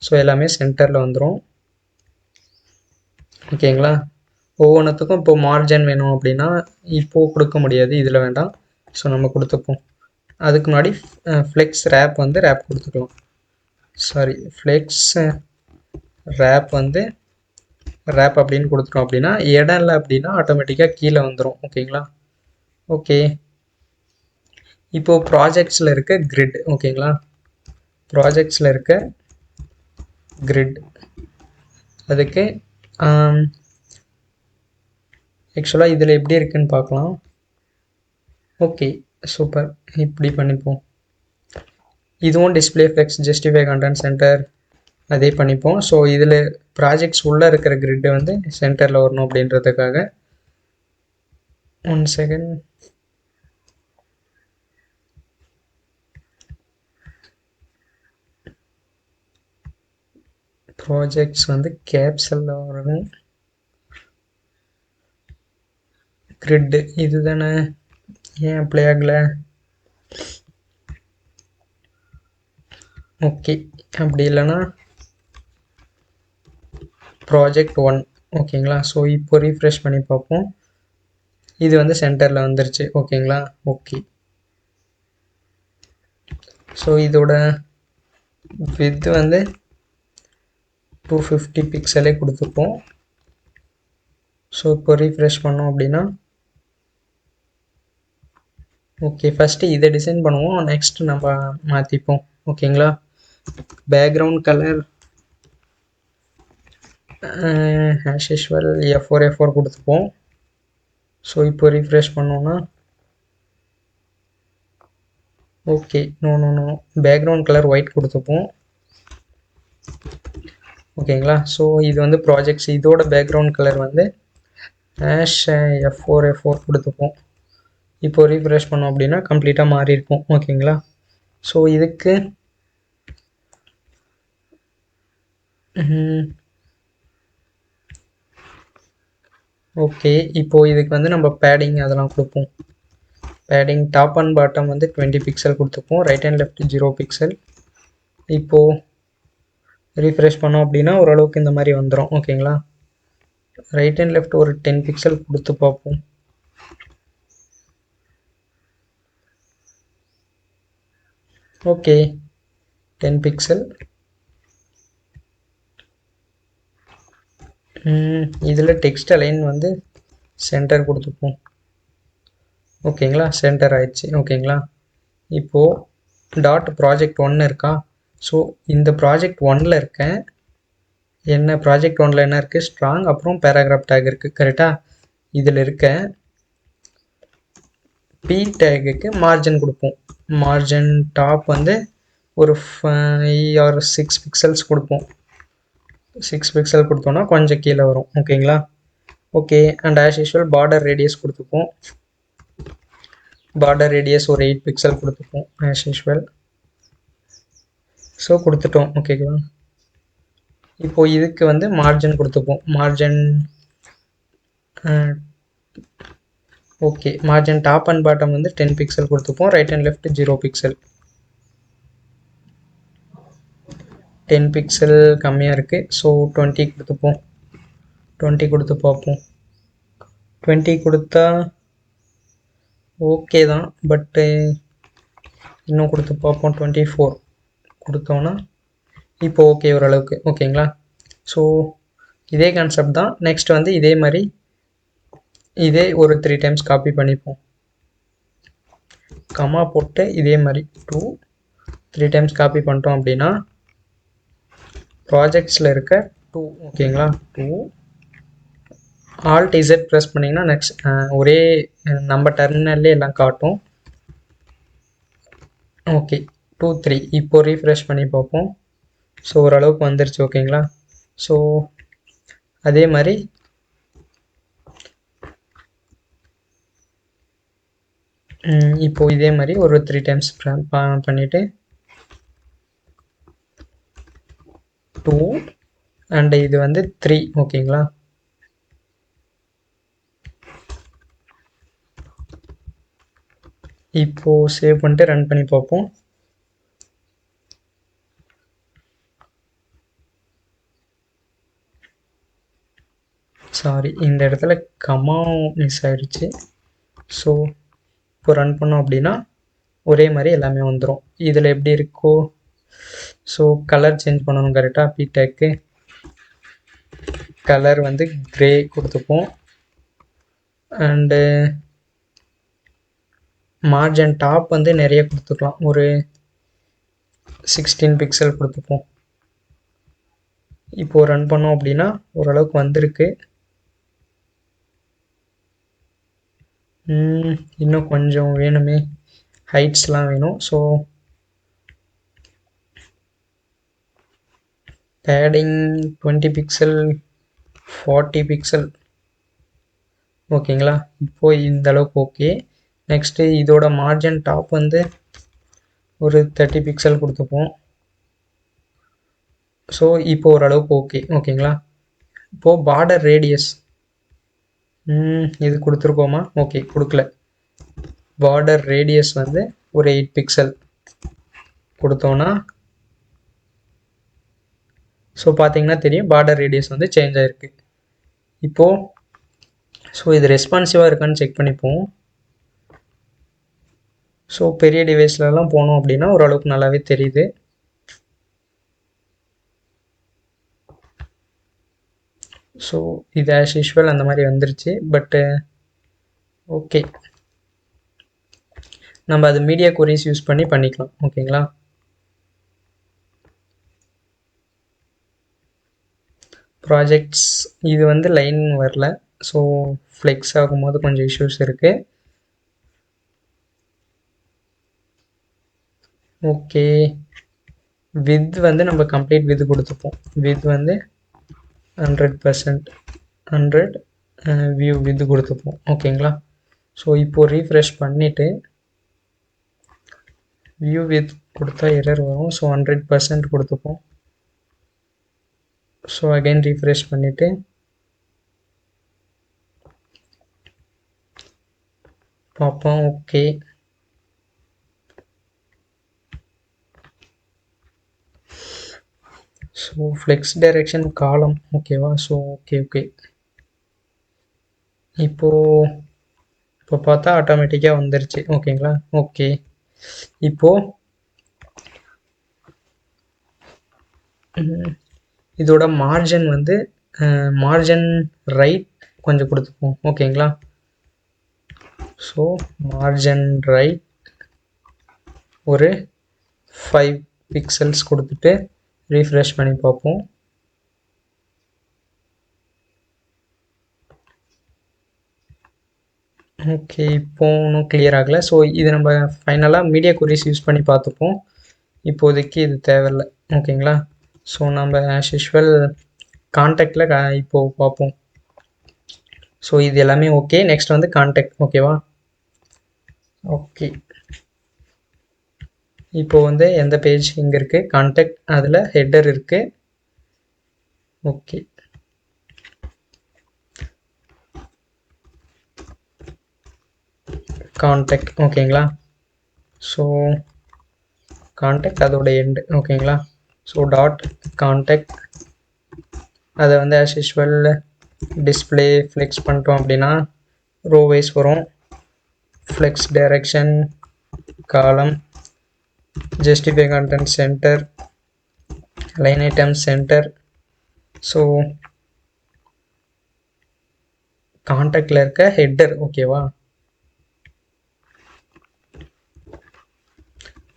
ஸோ எல்லாமே சென்டரில் வந்துடும். ஓகேங்களா. ஒவ்வொன்றுத்துக்கும் இப்போ மார்ஜின் வேணும் அப்படின்னா இப்போது கொடுக்க முடியாது, இதில் வேண்டாம். ஸோ நம்ம கொடுத்துப்போம். அதுக்கு முன்னாடி ஃப்ளெக்ஸ் ரேப் வந்து ரேப் கொடுத்துக்கலாம். ஃப்ளெக்ஸ் ரேப் வந்து ரேப் அப்படின்னு கொடுத்துட்டோம் அப்படின்னா இடம் இல்லை அப்படின்னா ஆட்டோமேட்டிக்காக கீழே வந்துடும். ஓகேங்களா. ஓகே, இப்போது ப்ராஜெக்ட்ஸில் இருக்க கிரிட். ஓகேங்களா. ப்ராஜெக்ட்ஸில் இருக்க கிரிட் அதுக்கு ஆக்சுவலாக இதில் எப்படி இருக்குன்னு பார்க்கலாம். Okay, super. இப்படி பண்ணிப்போம். இதுவும் display flex justify content centre அதே பண்ணிப்போம். ஸோ இதில் ப்ராஜெக்ட்ஸ் உள்ளே இருக்கிற கிரிட்டு வந்து சென்டரில் வரணும் அப்படின்றதுக்காக. 1 செகண்ட். ப்ராஜெக்ட்ஸ் வந்து கேப்சலில் வரணும். கிரிட்டு இது தானே, ஏன் அப்ளை ஆகலை? ஓகே, அப்படி இல்லைன்னா ப்ராஜெக்ட் 1. ஓகேங்களா. ஸோ இப்போ ரீஃப்ரெஷ் பண்ணி பார்ப்போம். இது வந்து சென்டரில் வந்துருச்சு. ஓகேங்களா. ஓகே, ஸோ இதோட வித் வந்து 250 பிக்சலே கொடுத்துப்போம். ஸோ இப்போ ரீஃப்ரெஷ் பண்ணோம் அப்படின்னா ஓகே, ஃபஸ்ட்டு இதை டிசைன் பண்ணுவோம், நெக்ஸ்ட் நம்ம மாற்றிப்போம். ஓகேங்களா. Background colour as usual F4 கொடுத்துப்போம். ஸோ இப்போ ரீஃப்ரெஷ் பண்ணோன்னா okay, no background colour white கொடுத்துப்போம். ஓகேங்களா. ஸோ இது வந்து ப்ராஜெக்ட்ஸ், இதோட பேக்ரவுண்ட் கலர் வந்து ஆஷ் F4 கொடுத்துப்போம். இப்போ ரீஃப்ரெஷ் பண்ணோம் அப்படின்னா கம்ப்ளீட்டாக மாறி இருக்கும். ஓகேங்களா. ஸோ இதுக்கு ஓகே, இப்போது இதுக்கு வந்து நம்ம பேடிங் அதெல்லாம் கொடுப்போம். பேடிங் டாப் அண்ட் பாட்டம் வந்து 20 பிக்சல் கொடுத்துப்போம். Right and left 0 pixel. இப்போது ரீஃப்ரெஷ் பண்ணோம் அப்படின்னா ஓரளவுக்கு இந்த மாதிரி வந்துடும். ஓகேங்களா. ரைட் அண்ட் லெஃப்ட் ஒரு 10 பிக்சல் கொடுத்து பார்ப்போம். Okay, 10 pixel. இதில் டெக்ஸ்ட் அலைன் வந்து சென்டர் கொடுத்துப்போம். ஓகேங்களா. சென்டர் ஆயிடுச்சு. ஓகேங்களா. இப்போது டாட் ப்ராஜெக்ட் 1 இருக்கா. ஸோ இந்த ப்ராஜெக்ட் 1ல் இருக்க என்ன ப்ராஜெக்ட் 1ல் என்ன இருக்குது, ஸ்ட்ராங், அப்புறம் பேராகிராஃப் டேக் இருக்குது கரெக்டாக. இதில் இருக்க பி டேகுக்கு மார்ஜின் கொடுப்போம். மார்ஜின் டாப் வந்து ஒரு 5 or 6 பிக்சல்ஸ் கொடுப்போம். 6 பிக்சல் கொடுத்தோன்னா கொஞ்சம் கீழே வரும். ஓகேங்களா. Okay, and as usual border radius கொடுத்துப்போம். பார்டர் ரேடியஸ் ஒரு 8 பிக்சல் கொடுத்துப்போம் ஆஸ் யூஷுவல். ஸோ கொடுத்துட்டோம். ஓகேங்களா. இப்போது இதுக்கு வந்து மார்ஜின் கொடுத்துப்போம். Margin okay, margin top and bottom வந்து 10 பிக்சல் கொடுத்துப்போம். Right and left 0 pixel. 10 pixel கம்மியாக இருக்குது. ஸோ 20 கொடுத்துப்போம். 20 கொடுத்து பார்ப்போம். 20 கொடுத்தா ஓகே தான், பட்டு இன்னும் கொடுத்து பார்ப்போம். 24 கொடுத்தோன்னா இப்போ ஓகே ஓரளவுக்கு. ஓகேங்களா. ஸோ இதே கான்செப்ட் தான். நெக்ஸ்ட் வந்து இதே மாதிரி இதே ஒரு 3 டைம்ஸ் காப்பி பண்ணிப்போம். கமா போட்டு இதே மாதிரி 2 3 டைம்ஸ் காப்பி பண்ணிட்டோம் அப்படின்னா ப்ராஜெக்ட்ஸில் இருக்க 2 ஓகேங்களா. 2 Alt Z ப்ரெஸ் பண்ணிங்கன்னா நெக்ஸ்ட் ஒரே நம்ம டெர்மினல்லே எல்லாம் காட்டும். ஓகே 2 3 இப்போ ரீஃப்ரெஷ் பண்ணி பார்ப்போம். ஸோ ஓரளவுக்கு வந்துருச்சு ஓகேங்களா. ஸோ அதே மாதிரி இப்போ இதே மாதிரி ஒரு 3 டைம்ஸ் பண்ணிவிட்டு 2 அண்ட் இது வந்து 3 ஓகேங்களா. இப்போ சேவ் பண்ணிட்டு ரன் பண்ணி பார்ப்போம். சாரி, இந்த இடத்துல கமா மிஸ் ஆயிடுச்சு. ஸோ இப்போ ரன் பண்ணோம் அப்படின்னா ஒரே மாதிரி எல்லாமே வந்துடும். இதில் எப்படி இருக்கோ ஸோ கலர் சேஞ்ச் பண்ணணும் கரெக்டாக. பிடெக்கு கலர் வந்து கிரே கொடுத்துப்போம். அண்டு மார்ஜின் டாப் வந்து நிறைய கொடுத்துக்கலாம், ஒரு 16 பிக்சல் கொடுத்துப்போம். இப்போது ரன் பண்ணோம் அப்படின்னா ஓரளவுக்கு வந்திருக்கு. இன்னும் கொஞ்சம் வேணுமே, ஹைட்ஸ்லாம் வேணும். ஸோ பேடிங் 20 பிக்சல் 40 பிக்சல் ஓகேங்களா. இப்போது இந்த அளவுக்கு ஓகே. நெக்ஸ்ட்டு இதோட மார்ஜின் டாப் வந்து ஒரு 30 பிக்சல் கொடுத்துப்போம். ஸோ இப்போ ஓரளவுக்கு ஓகே ஓகேங்களா. இப்போது பார்டர் ரேடியஸ் இது கொடுத்துருக்கோமா? ஓகே, கொடுக்கல. பார்டர் ரேடியஸ் வந்து ஒரு 8 பிக்சல் கொடுத்தோன்னா ஸோ பார்த்தீங்கன்னா தெரியும் பார்டர் ரேடியஸ் வந்து சேஞ்ச் ஆகிருக்கு. இப்போது ஸோ இது ரெஸ்பான்சிவாக இருக்கான்னு செக் பண்ணிப்போம். ஸோ பெரிய டிவைஸ்லலாம் போனோம் அப்படின்னா ஓரளவுக்கு நல்லாவே தெரியுது. ஸோ இது ஆஸ் யூஷுவல் அந்த மாதிரி வந்துருச்சு. பட்டு ஓகே, நம்ம அது மீடியா கொரிஸ் யூஸ் பண்ணி பண்ணிக்கலாம் ஓகேங்களா. ப்ராஜெக்ட்ஸ் இது வந்து லைன் வரல, ஸோ ஃப்ளெக்ஸ் ஆகும்போது கொஞ்சம் இஷ்யூஸ் இருக்குது. ஓகே, வித் வந்து நம்ம கம்ப்ளீட் வித் கொடுத்துப்போம். வித் வந்து 100% 100 வியூ வித் கொடுத்துப்போம் ஓகேங்களா. ஸோ இப்போது ரீஃப்ரெஷ் பண்ணிவிட்டு வியூ வித் கொடுத்தா எரர் வரும். ஸோ 100% கொடுத்துப்போம். ஸோ அகைன் ரீஃப்ரெஷ் பண்ணிவிட்டு பார்ப்போம். ஓகே, ஸோ ஃப்ளெக்ஸ் டைரெக்ஷன் காலம் ஓகேவா. ஸோ ஓகே இப்போ பார்த்தா ஆட்டோமேட்டிக்காக வந்துருச்சு ஓகேங்களா. ஓகே, இப்போது இதோட மார்ஜின் வந்து மார்ஜின் ரைட் கொஞ்சம் கொடுத்துப்போம் ஓகேங்களா. ஸோ மார்ஜின் ரைட் ஒரு 5 பிக்சல்ஸ் கொடுத்துட்டு ரீஃப்ரெஷ் பண்ணி பார்ப்போம். ஓகே, இப்போ ஒன்றும் கிளியர் ஆகலை. ஸோ இது நம்ம ஃபைனலாக மீடியா கொரிஸ் யூஸ் பண்ணி பார்த்துப்போம். இப்போதைக்கு இது தேவையில்லை ஓகேங்களா. ஸோ நம்ம ஆஸ் யூஷுவல் கான்டாக்டில் இப்போது பார்ப்போம். ஸோ இது எல்லாமே ஓகே. நெக்ஸ்ட் வந்து கான்டாக்ட் ஓகேவா. ஓகே, இப்போது வந்து எந்த பேஜ் இங்கே இருக்குது, கான்டாக்ட், அதில் ஹெட்டர் இருக்குது. ஓகே, கான்டாக்ட் ஓகேங்களா. ஸோ கான்டாக்ட் அதோட எண்டு ஓகேங்களா. ஸோ டாட் கான்டாக்ட் அதை வந்து ஆஸ் யூஷுவல் டிஸ்பிளே ஃப்ளெக்ஸ் பண்ணிட்டோம் அப்படின்னா ரோ வைஸ் வரும். Flex direction column, justify content center, line item center. So காண்டாக்டில் இருக்க ஹெட்டர். ஓகேவா?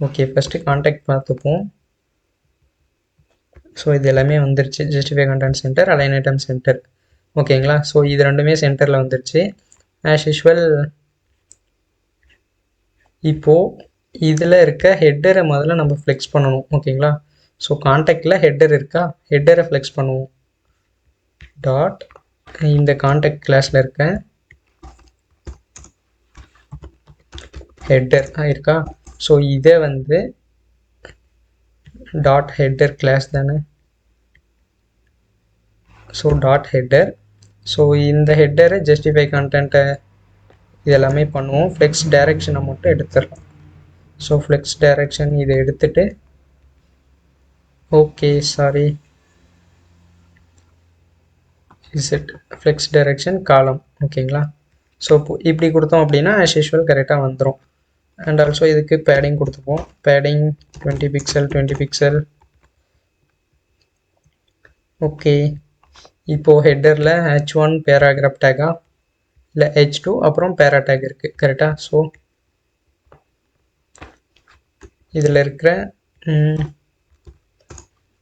ஓகே, ஃபஸ்ட்டு காண்டாக்ட் பார்த்துப்போம். ஸோ இது எல்லாமே வந்துருச்சு. Justify content center, align item center. ஓகேங்களா? ஸோ இது ரெண்டுமே சென்டரில் வந்துருச்சு. ஆஸ் யூஷுவல் இப்போது இதில் இருக்க ஹெட்டரை முதல்ல நம்ம ஃப்ளெக்ஸ் பண்ணணும். ஓகேங்களா? ஸோ காண்டாக்டில் ஹெட்டர் இருக்கா, ஹெட்டரை ஃப்ளெக்ஸ் பண்ணுவோம். டாட் இந்த காண்டாக்ட் கிளாஸில் இருக்க ஹெட்டர் இருக்கா. ஸோ இதை வந்து டாட் ஹெட்டர் கிளாஸ் தானே. So dot header. ஸோ இந்த ஹெட்டரை ஜஸ்டிஃபை கண்டென்ட்டை இதெல்லாமே பண்ணுவோம். ஃப்ளெக்ஸ் டைரெக்ஷனை மட்டும் எடுத்துடலாம். ஸோ ஃப்ளெக்ஸ் டைரெக்ஷன் இதை எடுத்துட்டு okay sorry Z flex direction காலம். ஓகேங்களா? ஸோ இப்படி கொடுத்தோம் அப்படின்னா ஆஸ் யூஷுவல் கரெக்டாக வந்துடும். அண்ட் ஆல்சோ இதுக்கு பேடிங் கொடுத்துப்போம். Padding 20 pixel 20 pixel. ஓகே, இப்போது ஹெட்டரில் H1 பேராகிராஃப் டேக்கா இல்லை H2 அப்புறம் பேரா டேக் இருக்குது. கரெக்டாக? ஸோ இதில் இருக்கிற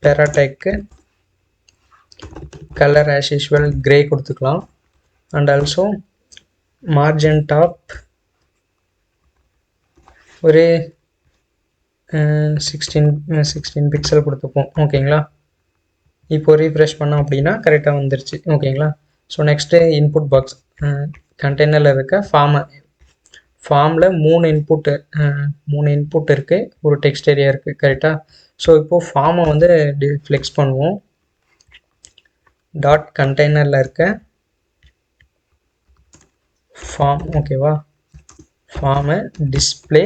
பேரா டேக்கு கலர் ஆஸ் யூஷுவல் கிரே கொடுத்துக்கலாம். அண்ட் ஆல்சோ மார்ஜின் டாப் ஒரு 16 பிக்சல் கொடுத்துப்போம். ஓகேங்களா? இப்போ ரீஃப்ரெஷ் பண்ணோம் அப்படின்னா கரெக்டாக வந்துருச்சு. ஓகேங்களா? ஸோ நெக்ஸ்ட்டு இன்புட் பாக்ஸ் கண்டெய்னரில் இருக்க ஃபார்மில் 3 இன்புட் இருக்குது, ஒரு டெக்ஸ்ட் ஏரியா இருக்குது. கரெக்டாக? ஸோ இப்போது ஃபார்மை வந்து ஃப்ளெக்ஸ் பண்ணுவோம். டாட் கண்டெய்னரில் இருக்க ஃபார்ம். ஓகேவா? ஃபார்மை டிஸ்பிளே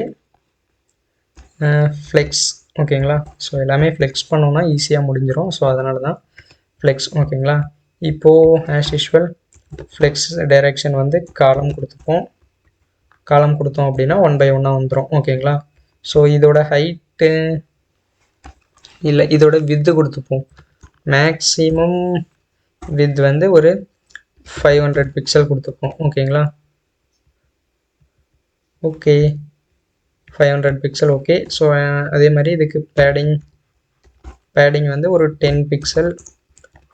ஃப்ளெக்ஸ். ஓகேங்களா? ஸோ எல்லாமே ஃப்ளெக்ஸ் பண்ணோன்னா ஈஸியாக முடிஞ்சிடும். ஸோ அதனால தான் ஃப்ளெக்ஸ். ஓகேங்களா? இப்போது ஆஸ் யூஷுவல் ஃப்ளெக்ஸ் டைரெக்ஷன் வந்து காலம் கொடுத்துப்போம். காலம் கொடுத்தோம் அப்படின்னா 1 by 1 வந்துடும். ஓகேங்களா? ஸோ இதோட ஹைட்டு இல்லை இதோட வித்து கொடுத்துப்போம். மேக்ஸிமம் வித் வந்து ஒரு 500 பிக்சல் கொடுத்துப்போம். ஓகேங்களா? Okay, 500 pixel. ஓகே, ஸோ அதே மாதிரி இதுக்கு பேடிங் வந்து ஒரு 10 பிக்சல்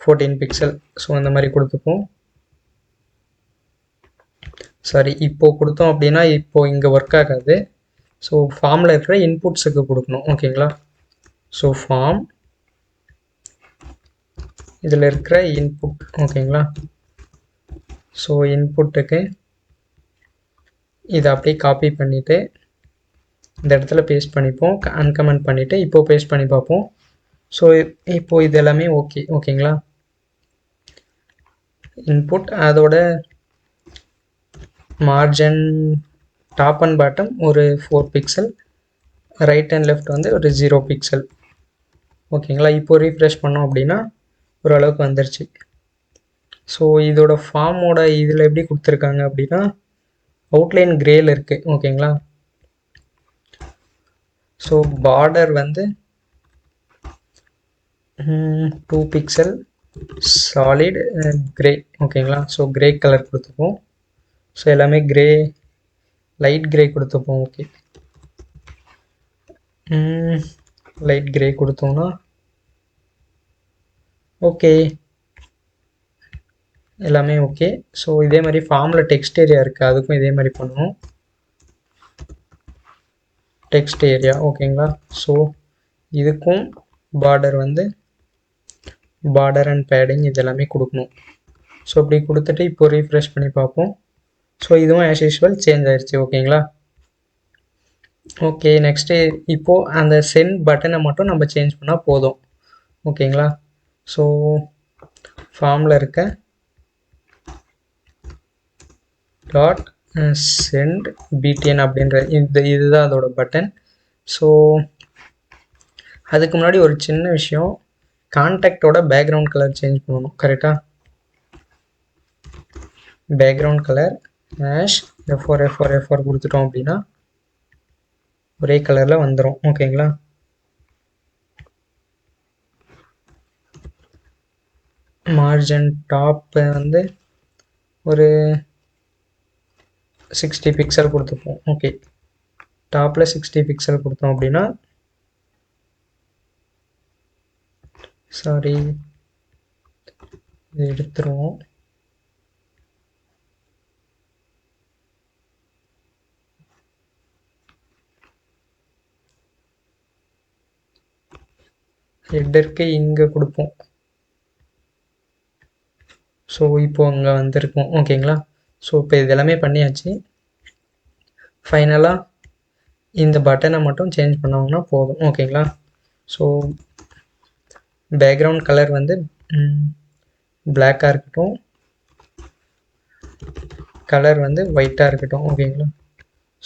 14 பிக்சல். ஸோ அந்த மாதிரி கொடுத்துப்போம். சாரி, இப்போது கொடுத்தோம் அப்படின்னா இப்போது இங்கே ஒர்க் ஆகாது. ஸோ ஃபார்மில் இருக்கிற இன்புட்ஸுக்கு கொடுக்கணும். ஓகேங்களா? ஸோ ஃபார்ம் இதில் இருக்கிற இன்புட். ஓகேங்களா? ஸோ இன்புட்டுக்கு இதை அப்படியே காப்பி பண்ணிவிட்டு இந்த இடத்துல பேஸ்ட் பண்ணிப்போம். அன்கமெண்ட் பண்ணிவிட்டு இப்போது பேஸ்ட் பண்ணி பார்ப்போம். ஸோ இப்போது இது எல்லாமே ஓகே. ஓகேங்களா? இன்புட் அதோட மார்ஜின் டாப் அண்ட் பாட்டம் ஒரு 4 பிக்சல், ரைட் அண்ட் லெஃப்ட் வந்து ஒரு 0 பிக்சல். ஓகேங்களா? இப்போ ரீஃப்ரெஷ் பண்ணோம் அப்படின்னா ஓரளவுக்கு வந்துருச்சு. ஸோ இதோட ஃபார்மோட இதில் எப்படி கொடுத்துருக்காங்க அப்படின்னா அவுட்லைன் கிரேயில் இருக்குது. ஓகேங்களா? ஸோ பார்டர் வந்து 2 பிக்சல் சாலிட் கிரே. ஓகேங்களா? ஸோ கிரே கலர் கொடுத்துப்போம். ஸோ எல்லாமே கிரே, லைட் கிரே கொடுத்துப்போம். ஓகே, லைட் கிரே கொடுத்தோம்னா ஓகே, எல்லாமே ஓகே. ஸோ இதே மாதிரி ஃபார்மில் டெக்ஸ்ட் ஏரியா இருக்குது, அதுக்கும் இதே மாதிரி பண்ணுவோம். Text area. ஓகேங்களா? ஸோ இதுக்கும் பார்டர் வந்து பார்டர் அண்ட் பேடிங் இது எல்லாமே கொடுக்கணும். ஸோ இப்படி கொடுத்துட்டு இப்போ ரீஃப்ரெஷ் பண்ணி பார்ப்போம். ஸோ இதுவும் ஆஸ் யூஷுவல் சேஞ்ச் ஆயிடுச்சு. ஓகேங்களா? ஓகே, நெக்ஸ்ட்டு இப்போது அந்த சென்ட் பட்டனை மட்டும் நம்ம சேஞ்ச் பண்ணால் போதும். ஓகேங்களா? ஸோ ஃபார்மில் இருக்க டாட் சென்ட் பிடிஎன் அப்படின்ற இதுதான் அதோட பட்டன். ஸோ அதுக்கு முன்னாடி ஒரு சின்ன விஷயம், கான்டாக்டோட பேக்ரவுண்ட் கலர் சேஞ்ச் பண்ணணும். கரெக்டாக? பேக்ரவுண்ட் கலர் ஹேஷ் F4 கொடுத்துட்டோம் அப்படின்னா ஒரே கலரில் வந்துடும். ஓகேங்களா? மார்ஜின் டாப் வந்து ஒரு 60 பிக்சல் கொடுத்துப்போம். ஓகே, டாப்பில் 60 பிக்சல் கொடுத்தோம் அப்படின்னா, சாரி இது எடுத்துருவோம். ஹெட்டருக்கு இங்கே கொடுப்போம். ஸோ இப்போ அங்கே வந்திருக்கோம். ஓகேங்களா? ஸோ இப்போ இது எல்லாமே பண்ணியாச்சு. ஃபைனலாக இந்த பட்டனை மட்டும் சேஞ்ச் பண்ணோம்னா போதும். ஓகேங்களா? ஸோ பேக்ரவுண்ட் கலர் வந்து பிளாக்காக இருக்கட்டும், கலர் வந்து ஒயிட்டாக இருக்கட்டும். ஓகேங்களா?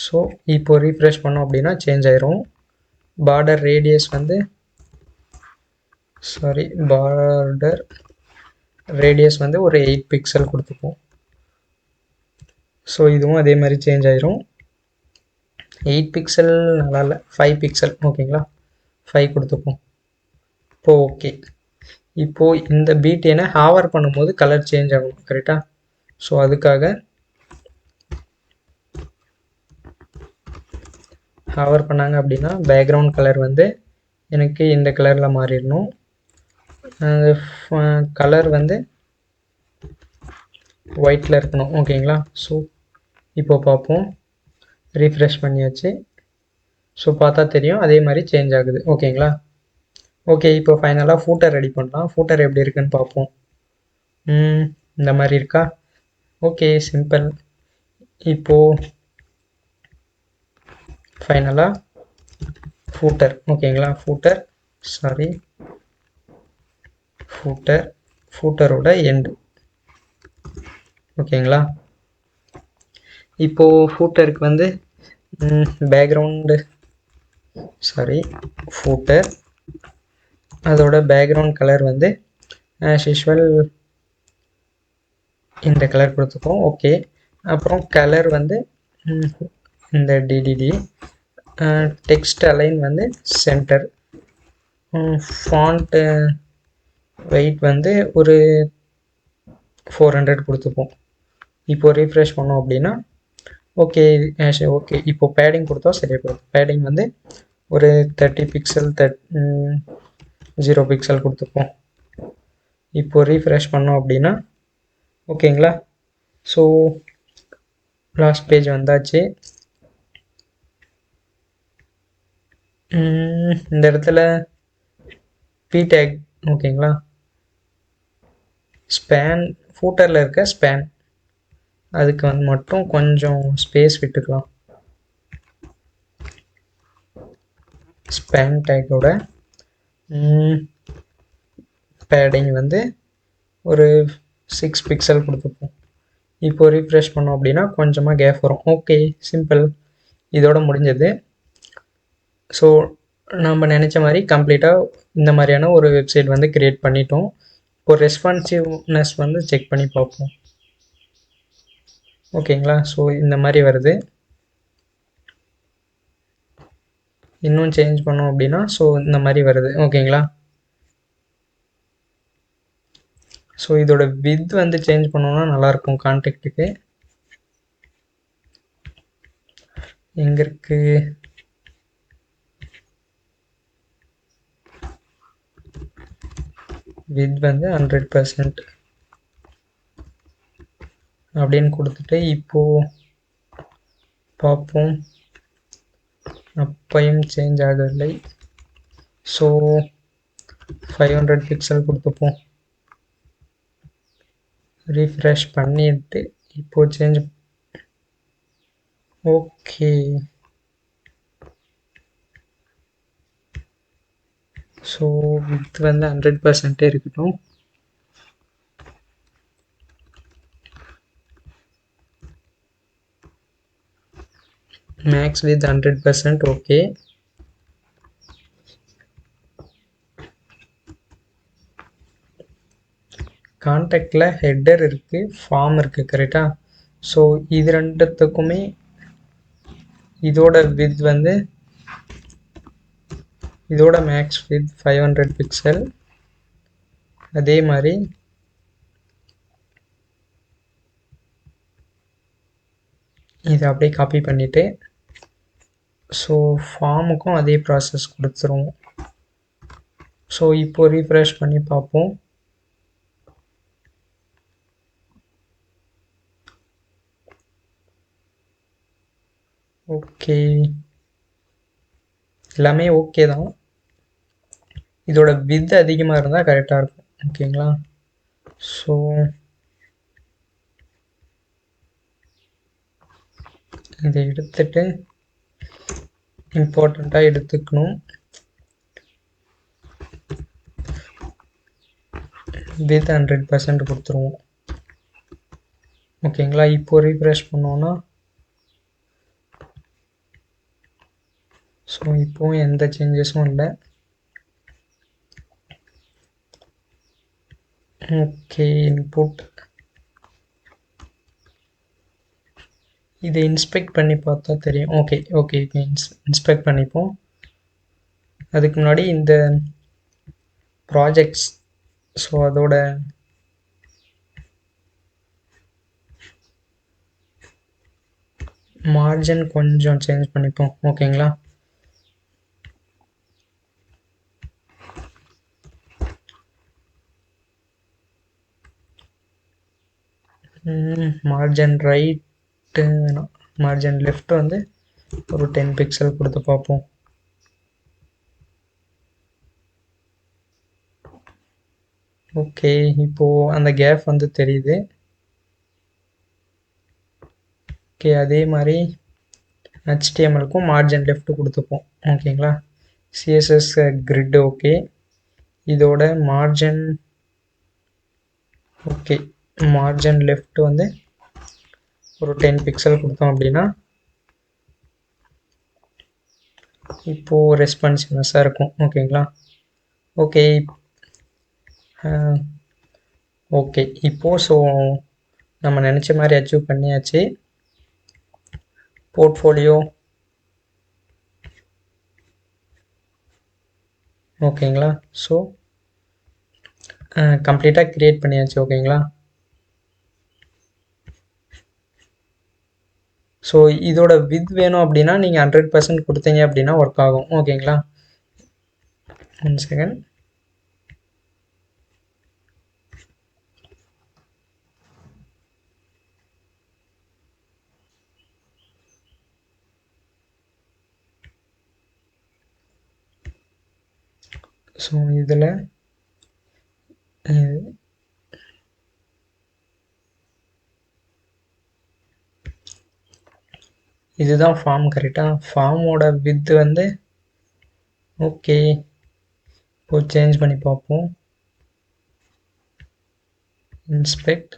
ஸோ இப்போ ரீஃப்ரெஷ் பண்ணோம் அப்படின்னா சேஞ்ச் ஆயிரும். பார்டர் ரேடியஸ் வந்து பார்டர் ரேடியஸ் வந்து ஒரு 8 பிக்சல் கொடுத்துப்போம். ஸோ இதுவும் அதே மாதிரி சேஞ்ச் ஆயிரும். 8 பிக்சல் நல்லா இல்லை, 5 பிக்சல். ஓகேங்களா? 5 கொடுத்துப்போம். இப்போ ஓகே. இப்போது இந்த பீட்டனை ஹாவர் பண்ணும்போது கலர் சேஞ்ச் ஆகும். கரெக்டாக? ஸோ அதுக்காக ஹாவர் பண்ணாங்க அப்படின்னா பேக்ரவுண்ட் கலர் வந்து எனக்கு இந்த கலரில் மாறிடணும். கலர் வந்து ஒயிட்டில் இருக்கணும். ஓகேங்களா? ஸோ இப்போ பார்ப்போம். ரீஃப்ரெஷ் பண்ணியாச்சு. ஸோ பார்த்தா தெரியும், அதே மாதிரி சேஞ்ச் ஆகுது. ஓகேங்களா? ஓகே, இப்போ ஃபைனலாக ஃபூட்டர் ரெடி பண்ணலாம். ஃபூட்டர் எப்படி இருக்குன்னு பார்ப்போம். இந்த மாதிரி இருக்கா? Okay, simple. இப்போது ஃபைனலாக ஃபூட்டர். ஓகேங்களா? ஃபூட்டரோட எண்டு. ஓகேங்களா? இப்போது ஃபூட்டருக்கு வந்து பேக்ரவுண்டு ஃபூட்டர் அதோட பேக்ரவுண்ட் கலர் வந்து ஆஸ் யூஷுவல் இந்த கலர் கொடுத்துப்போம். ஓகே, அப்புறம் கலர் வந்து இந்த டிடிடி, டெக்ஸ்ட் அலைன் வந்து சென்டர், ஃபாண்ட்டு வெயிட் வந்து ஒரு 400 கொடுத்துப்போம். இப்போ ரீஃப்ரெஷ் பண்ணோம் அப்படின்னா ஓகே. ஓகே, இப்போ பேடிங் கொடுத்தா சரியாக போகும். பேடிங் வந்து ஒரு 30 பிக்சல் 0 பிக்சல் கொடுத்துப்போம். இப்போ ரீஃப்ரெஷ் பண்ணோம் அப்படின்னா ஓகேங்களா? ஸோ லாஸ்ட் பேஜ் வந்தாச்சு. இந்த இடத்துல பி டேக். ஓகேங்களா? ஸ்பேன் ஃபூட்டரில் இருக்க ஸ்பேன், அதுக்கு வந்து மட்டும் கொஞ்சம் ஸ்பேஸ் விட்டுக்கலாம். ஸ்பேன் டேக்கோட பேடிங் வந்து ஒரு 6 பிக்சல் கொடுத்துப்போம். இப்போ ரீஃப்ரெஷ் பண்ணோம் அப்படின்னா கொஞ்சமாக கேப் வரும். Okay, simple. இதோட முடிஞ்சது. ஸோ நம்ம நினச்ச மாதிரி கம்ப்ளீட்டாக இந்த மாதிரியான ஒரு வெப்சைட் வந்து க்ரியேட் பண்ணிட்டோம். இப்போ ரெஸ்பான்சிவ்னஸ் வந்து செக் பண்ணி பார்ப்போம். ஓகேங்களா? ஸோ இந்த மாதிரி வருது. இன்னும் சேஞ்ச் பண்ணோம் அப்படின்னா ஸோ இந்த மாதிரி வருது. ஓகேங்களா? ஸோ இதோட வித் வந்து சேஞ்ச் பண்ணோன்னா நல்லாயிருக்கும். கான்டெக்ட்டுக்கு எங்கே இருக்குது? வித் வந்து 100% அப்படின்னு கொடுத்துட்டு இப்போது பார்ப்போம். அப்பையும் சேஞ்ச் ஆகவில்லை. So 500 pixel கொடுத்துப்போம். ரீஃப்ரெஷ் பண்ணிட்டு இப்போ சேஞ்ச். ஓகே, ஸோ வித் வந்து 100% இருக்கட்டும். Max width 100%. ஓகே, கான்டெக்டில் ஹெட்டர் இருக்குது, ஃபார்ம் இருக்குது. கரெக்டாக? ஸோ இது ரெண்டுத்துக்குமே இதோட வித் வந்து இதோட மேக்ஸ் வித் 500 பிக்சல். அதே மாதிரி இதை அப்படியே காப்பி பண்ணிவிட்டு ஸோ ஃபார்முக்கும் அதே ப்ராசஸ் கொடுத்துருவோம். ஸோ இப்போ ரீஃப்ரெஷ் பண்ணி பார்ப்போம். ஓகே, எல்லாமே ஓகே தான். இதோட வித் அதிகமாக இருந்தால் கரெக்டாக இருக்கும். ஓகேங்களா? ஸோ இதை எடுத்துட்டு இம்பார்ட்டண்ட்டாக எடுத்துக்கணும். வித் 100% கொடுத்துருவோம். ஓகேங்களா? இப்போ ரீஃப்ரெஷ் பண்ணோன்னா ஸோ இப்போவும் எந்த சேஞ்சஸும் இல்லை. ஓகே, இன்புட் இதை இன்ஸ்பெக்ட் பண்ணி பார்த்தா தெரியும். ஓகே ஓகே, இப்போ இன்ஸ்பெக்ட் பண்ணிப்போம். அதுக்கு முன்னாடி இந்த ப்ராஜெக்ட்ஸ் ஸோ அதோட மார்ஜின் கொஞ்சம் சேஞ்ச் பண்ணிப்போம். ஓகேங்களா? மார்ஜின் ரைட்டு வேணாம், மார்ஜின் லெஃப்ட் வந்து ஒரு 10 பிக்சல் கொடுத்து பார்ப்போம். ஓகே, இப்போது அந்த கேப் வந்து தெரியுது. ஓகே, அதே மாதிரி HTMLக்கும் மார்ஜின் லெஃப்ட் கொடுத்துப்போம். ஓகேங்களா? CSS grid ஓகே, இதோட மார்ஜின் ஓகே, மார்ஜின் லெஃப்ட் வந்து ஒரு 10 பிக்சல் கொடுத்தோம் அப்படின்னா இப்போது ரெஸ்பான்சிவ்னஸாக இருக்கும். ஓகேங்களா? ஓகே ஓகே, இப்போது ஸோ நம்ம நினச்ச மாதிரி அச்சீவ் பண்ணியாச்சு. போர்ட்ஃபோலியோ ஓகேங்களா? ஸோ கம்ப்ளீட்டாக க்ரியேட் பண்ணியாச்சு. ஓகேங்களா? ஸோ இதோட வித் வேணும் அப்படின்னா நீங்கள் 100% கொடுத்தீங்க அப்படின்னா ஒர்க் ஆகும். ஓகேங்களா? 1 செகண்ட். ஸோ இதில் இதுதான் ஃபார்ம். கரெக்டாக ஃபார்மோட வித் வந்து ஓகே, இப்போ சேஞ்ச் பண்ணி பார்ப்போம். இன்ஸ்பெக்ட்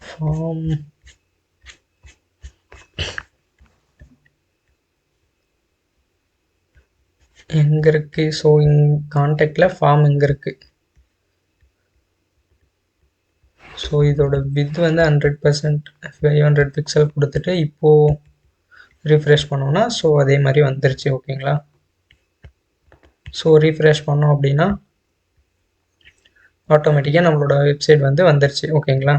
ஃபார்ம் எங்கே இருக்குது? ஸோ கான்டெக்டில் ஃபார்ம் எங்கே இருக்குது? ஸோ இதோட வித் வந்து 100% 500 பிக்சல் கொடுத்துட்டு இப்போது ரீஃப்ரெஷ் பண்ணோன்னா ஸோ அதே மாதிரி வந்துருச்சு. ஓகேங்களா? ஸோ ரீஃப்ரெஷ் பண்ணோம் அப்படின்னா ஆட்டோமேட்டிக்காக நம்மளோட வெப்சைட் வந்து வந்துருச்சு. ஓகேங்களா?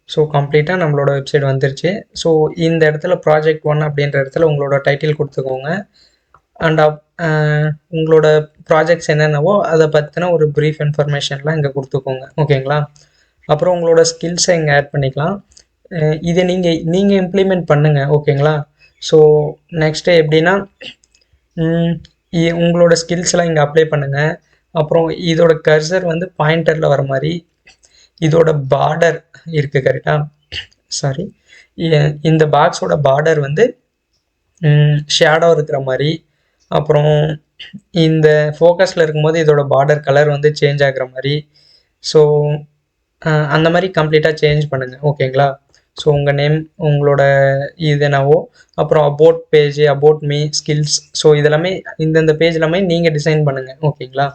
ஸோ கம்ப்ளீட்டாக நம்மளோட வெப்சைட் வந்துருச்சு. ஸோ இந்த இடத்துல ப்ராஜெக்ட் 1 அப்படின்ற இடத்துல உங்களோட டைட்டில் கொடுத்துக்கோங்க. அண்ட் உங்களோட ப்ராஜெக்ட்ஸ் என்னென்னவோ அதை பற்றின ஒரு ப்ரீஃப் இன்ஃபர்மேஷன்லாம் இங்கே கொடுத்துக்கோங்க. ஓகேங்களா? அப்புறம் உங்களோட ஸ்கில்ஸை இங்கே ஆட் பண்ணிக்கலாம். இதை நீங்கள் இம்ப்ளிமெண்ட் பண்ணுங்கள். ஓகேங்களா? ஸோ நெக்ஸ்ட்டு எப்படின்னா உங்களோட ஸ்கில்ஸ்லாம் இங்கே அப்ளை பண்ணுங்கள். அப்புறம் இதோட கர்சர் வந்து பாயிண்டரில் வர மாதிரி இதோட பார்டர் இருக்குது. கரெக்டாக? சாரி, இந்த பாக்ஸோட பார்டர் வந்து ஷேடோ இருக்கிற மாதிரி, அப்புறம் இந்த ஃபோக்கஸில் இருக்கும்போது இதோட பார்டர் கலர் வந்து சேஞ்ச் ஆகிற மாதிரி, ஸோ அந்த மாதிரி கம்ப்ளீட்டாக சேஞ்ச் பண்ணுங்கள். ஓகேங்களா? ஸோ உங்கள் நேம், உங்களோட இது என்னவோ, அப்புறம் about page, about me, skills, so இதெல்லாமே இந்தந்த பேஜ் எல்லாமே நீங்கள் டிசைன் பண்ணுங்கள். ஓகேங்களா?